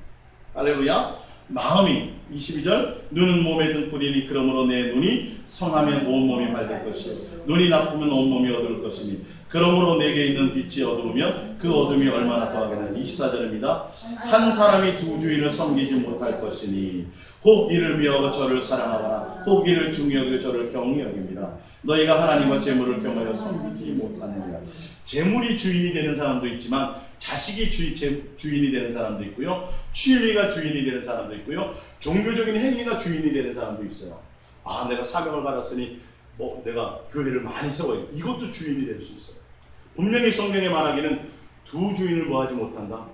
Speaker 1: 할렐루야. 마음이 22절 눈은 몸의 등불이니 그러므로 내 눈이 성하면 온몸이 밝을 것이요 눈이 나쁘면 온몸이 어두울 것이니 그러므로 내게 있는 빛이 어두우면 그 어둠이 얼마나 더하겠느냐. 24절입니다. 한 사람이 두 주인을 섬기지 못할 것이니 혹 이를 미워하고 저를 사랑하거나 혹 이를 중요하고 저를 경히 여깁니다. 너희가 하나님과 재물을 경하여 섬기지 못하느니라. 재물이 주인이 되는 사람도 있지만 자식이 주인이 되는 사람도 있고요. 취미가 주인이 되는 사람도 있고요. 종교적인 행위가 주인이 되는 사람도 있어요. 아, 내가 사명을 받았으니 내가 교회를 많이 세워야 돼. 이것도 주인이 될 수 있어요. 분명히 성경에 말하기는 두 주인을 뭐하지 못한다.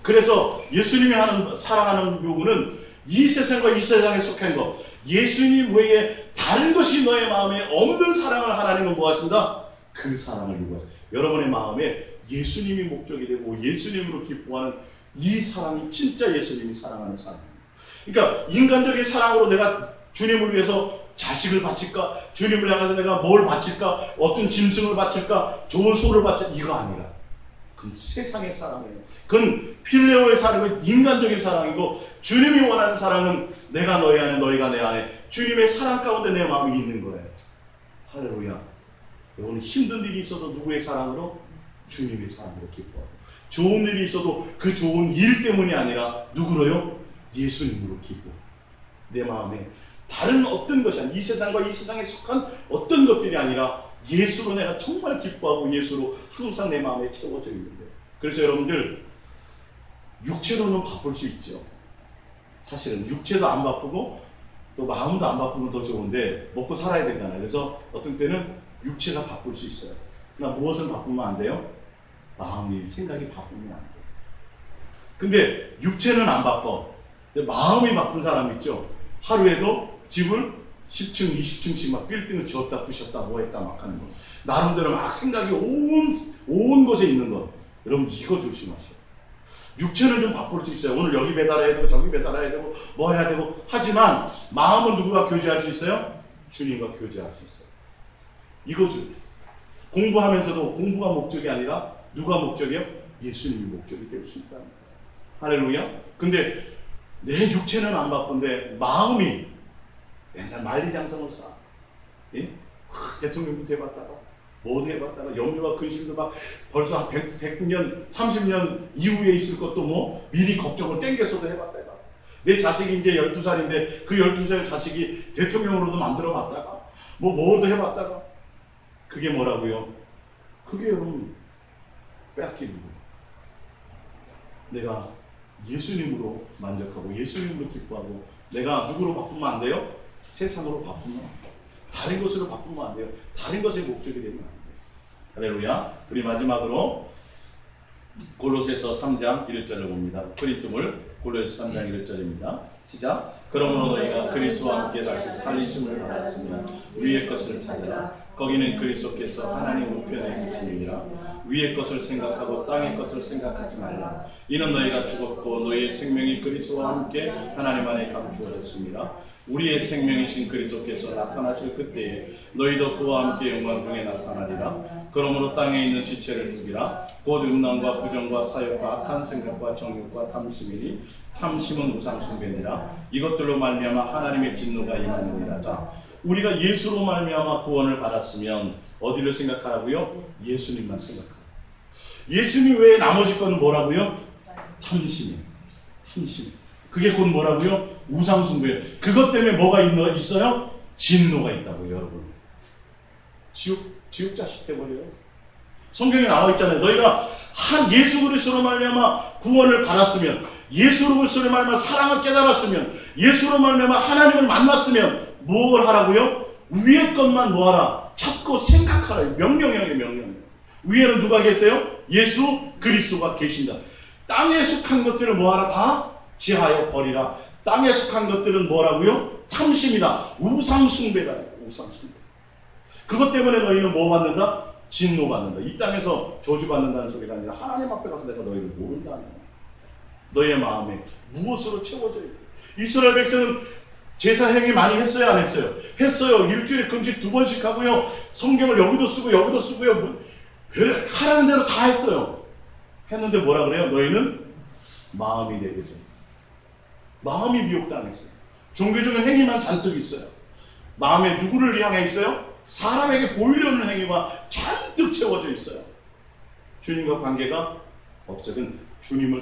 Speaker 1: 그래서 예수님이 사랑하는 요구는 이 세상과 이 세상에 속한 것, 예수님 외에 다른 것이 너의 마음에 없는 사랑을 하나님은 뭐하신다? 그 사랑을 요구하신다. 여러분의 마음에 예수님이 목적이 되고 예수님으로 기뻐하는 이 사랑이 진짜 예수님이 사랑하는 사랑입니다. 그러니까 인간적인 사랑으로 내가 주님을 위해서 자식을 바칠까? 주님을 향해서 내가 뭘 바칠까? 어떤 짐승을 바칠까? 좋은 소를 바칠까? 이거 아니라 그건 세상의 사랑이에요. 그건 필레오의 사랑은 인간적인 사랑이고 주님이 원하는 사랑은 내가 너희 안에 너희가 내 안에 주님의 사랑 가운데 내 마음이 있는 거예요. 할렐루야. 여러분 힘든 일이 있어도 누구의 사랑으로? 주님의 사랑으로 기뻐하고 좋은 일이 있어도 그 좋은 일 때문이 아니라 누구로요? 예수님으로 기뻐. 내 마음에 다른 어떤 것이 아니라 이 세상과 이 세상에 속한 어떤 것들이 아니라 예수로 내가 정말 기뻐하고 예수로 항상 내 마음에 채워져 있는데 그래서 여러분들 육체로는 바쁠 수 있죠. 사실은 육체도 안 바쁘고 또 마음도 안 바쁘면 더 좋은데 먹고 살아야 되잖아요. 그래서 어떤 때는 육체가 바쁠 수 있어요. 그러나 무엇을 바꾸면 안 돼요? 마음이 생각이 바쁘면 안 돼요. 근데 육체는 안 바빠. 마음이 바쁜 사람 있죠. 하루에도 집을 10층, 20층씩 막 빌딩을 지었다 부셨다 뭐 했다 막 하는 거. 나름대로 막 생각이 온 곳에 있는 거. 여러분 이거 조심하세요. 육체는 좀 바쁠 수 있어요. 오늘 여기 배달해야 되고 저기 배달해야 되고 뭐 해야 되고 하지만 마음은 누구가 교제할 수 있어요? 주님과 교제할 수 있어요. 이거 좀 공부하면서도 공부가 목적이 아니라 누가 목적이에요? 예수님이 목적이 될 수 있다. 할렐루야. 근데 내 육체는 안 바쁜데 마음이 맨날 만리장성을 쌓아. 예? 대통령도 돼봤다가 뭐도 해봤다가 염려와 근심도 막 벌써 100년, 30년 이후에 있을 것도 뭐 미리 걱정을 땡겨서도 해봤다가 내 자식이 이제 12살인데 그 12살 자식이 대통령으로도 만들어 봤다가 뭐도 해봤다가 그게 뭐라고요? 그게 여러분 빼앗기는 거예요. 내가 예수님으로 만족하고 예수님으로 기뻐하고 내가 누구로 바꾸면 안 돼요? 세상으로 바꾸면 안 돼요. 다른 것으로 바꾸면 안 돼요. 다른 것의 목적이 되면 안 돼요. 할렐루야. 우리 마지막으로 골로새서 3장 1절을 봅니다. 프린트물 골로새서 3장 1절입니다. 시작. 그러므로 너희가 그리스도와 함께 다시 살리심을 받았으면 위의 것을 찾으라. 거기는 그리스도께서 하나님 우편에 계시느니라. 위의 것을 생각하고 땅의 것을 생각하지 말라. 이는 너희가 죽었고 너희의 생명이 그리스도와 함께 하나님 안에 감추어졌습니다. 우리의 생명이신 그리스도께서 나타나실 그때에 너희도 그와 함께 영광 중에 나타나리라. 그러므로 땅에 있는 지체를 죽이라. 곧 음란과 부정과 사욕과 악한 생각과 정욕과 탐심이니 탐심은 우상 숭배니라. 이것들로 말미암아 하나님의 진노가 임하느니라. 자, 우리가 예수로 말미암아 구원을 받았으면 어디를 생각하라고요? 예수님만 생각하라. 예수님 외에 나머지 거는 뭐라고요? 탐심이에요. 탐심. 그게 곧 뭐라고요? 우상 숭배예요. 그것 때문에 뭐가 있어요? 진노가 있다고요, 여러분. 지옥 자식 돼버려요. 성경에 나와 있잖아요. 너희가 한 예수 그리스도로 말미암아 구원을 받았으면, 예수 그리스도로 말미암아 사랑을 깨달았으면, 예수로 말미암아 하나님을 만났으면 뭘 하라고요? 위의 것만 뭐하라? 찾고 생각하라. 명령이에요, 명령. 위에는 누가 계세요? 예수 그리스도가 계신다. 땅에 속한 것들을 뭐하라? 다 지하여 버리라. 땅에 속한 것들은 뭐라고요? 탐심이다. 우상숭배다. 우상숭배. 그것 때문에 너희는 뭐 받는다? 진노 받는다. 이 땅에서 저주받는다는 소리가 아니라 하나님 앞에 가서 내가 너희를 모른다는 거야. 너희의 마음에 무엇으로 채워져 있고. 이스라엘 백성은 제사 행위 많이 했어요, 안 했어요? 했어요. 일주일에 금식 2번씩 하고요. 성경을 여기도 쓰고 여기도 쓰고요. 하라는 대로 다 했어요. 했는데 뭐라 그래요? 너희는 마음이 내 것이다. 마음이 미혹당했어요. 종교적인 행위만 잔뜩 있어요. 마음에 누구를 향해 있어요? 사람에게 보이려는 행위가 잔뜩 채워져 있어요. 주님과 관계가 없어요. 주님을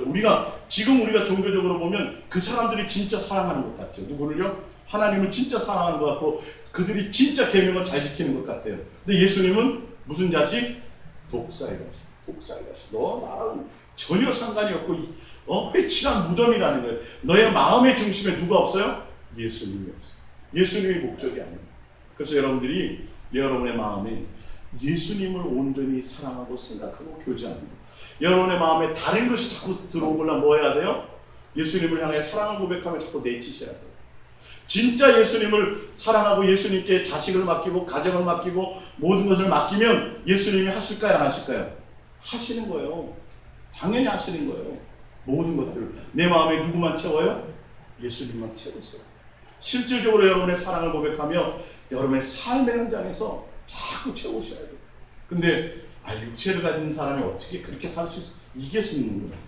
Speaker 1: 지금 우리가 종교적으로 보면 그 사람들이 진짜 사랑하는 것 같죠. 누구를요? 하나님을 진짜 사랑하는 것 같고 그들이 진짜 계명을 잘 지키는 것 같아요. 근데 예수님은 무슨 자식? 독사의 자식. 독사의 자식. 너 나랑 전혀 상관이 없고 회칠한 무덤이라는 거예요. 너의 마음의 중심에 누가 없어요? 예수님이 없어요. 예수님이 목적이 아니에요. 그래서 여러분의 마음에 예수님을 온전히 사랑하고 생각하고 교제합니다. 여러분의 마음에 다른 것이 자꾸 들어오거나 뭐 해야 돼요? 예수님을 향해 사랑을 고백하며 자꾸 내치셔야 돼요. 진짜 예수님을 사랑하고 예수님께 자식을 맡기고 가정을 맡기고 모든 것을 맡기면 예수님이 하실까요? 안 하실까요? 하시는 거예요. 당연히 하시는 거예요. 모든 것들. 내 마음에 누구만 채워요? 예수님만 채우세요. 실질적으로 여러분의 사랑을 고백하며 여러분의 삶의 현장에서 자꾸 채우셔야 돼요. 근데 육체를 가진 사람이 어떻게 그렇게 살 수 있어? 이게 숨는 거예요.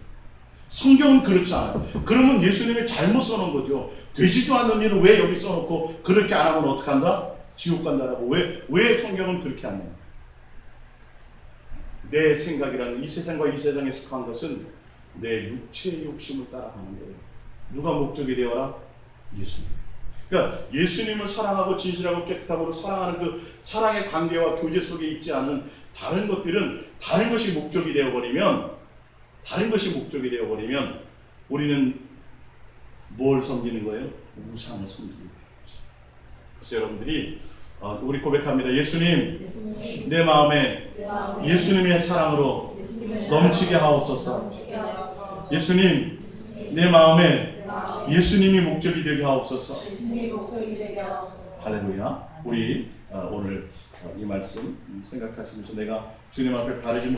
Speaker 1: 성경은 그렇지 않아요. 그러면 예수님이 잘못 써놓은 거죠. 되지도 않는 일을 왜 여기 써놓고 그렇게 안 하면 어떡한다? 지옥 간다라고. 왜 성경은 그렇게 안 해요? 내 생각이라는 이 세상과 이 세상에 속한 것은 내 육체의 욕심을 따라가는 거예요. 누가 목적이 되어라? 예수님. 그러니까 예수님을 사랑하고 진실하고 깨끗하고 사랑하는 그 사랑의 관계와 교제 속에 있지 않은 다른 것들은 다른 것이 목적이 되어버리면 우리는 뭘 섬기는 거예요? 우상을 섬기게 돼요. 그래서 여러분들이 우리 고백합니다. 예수님, 내 마음에 예수님의 사랑으로 넘치게 하옵소서. 예수님, 내 마음에 예수님이 목적이 되게 하옵소서. 할렐루야. 우리 오늘 이 말씀 생각하시면서 내가 주님 앞에 바르지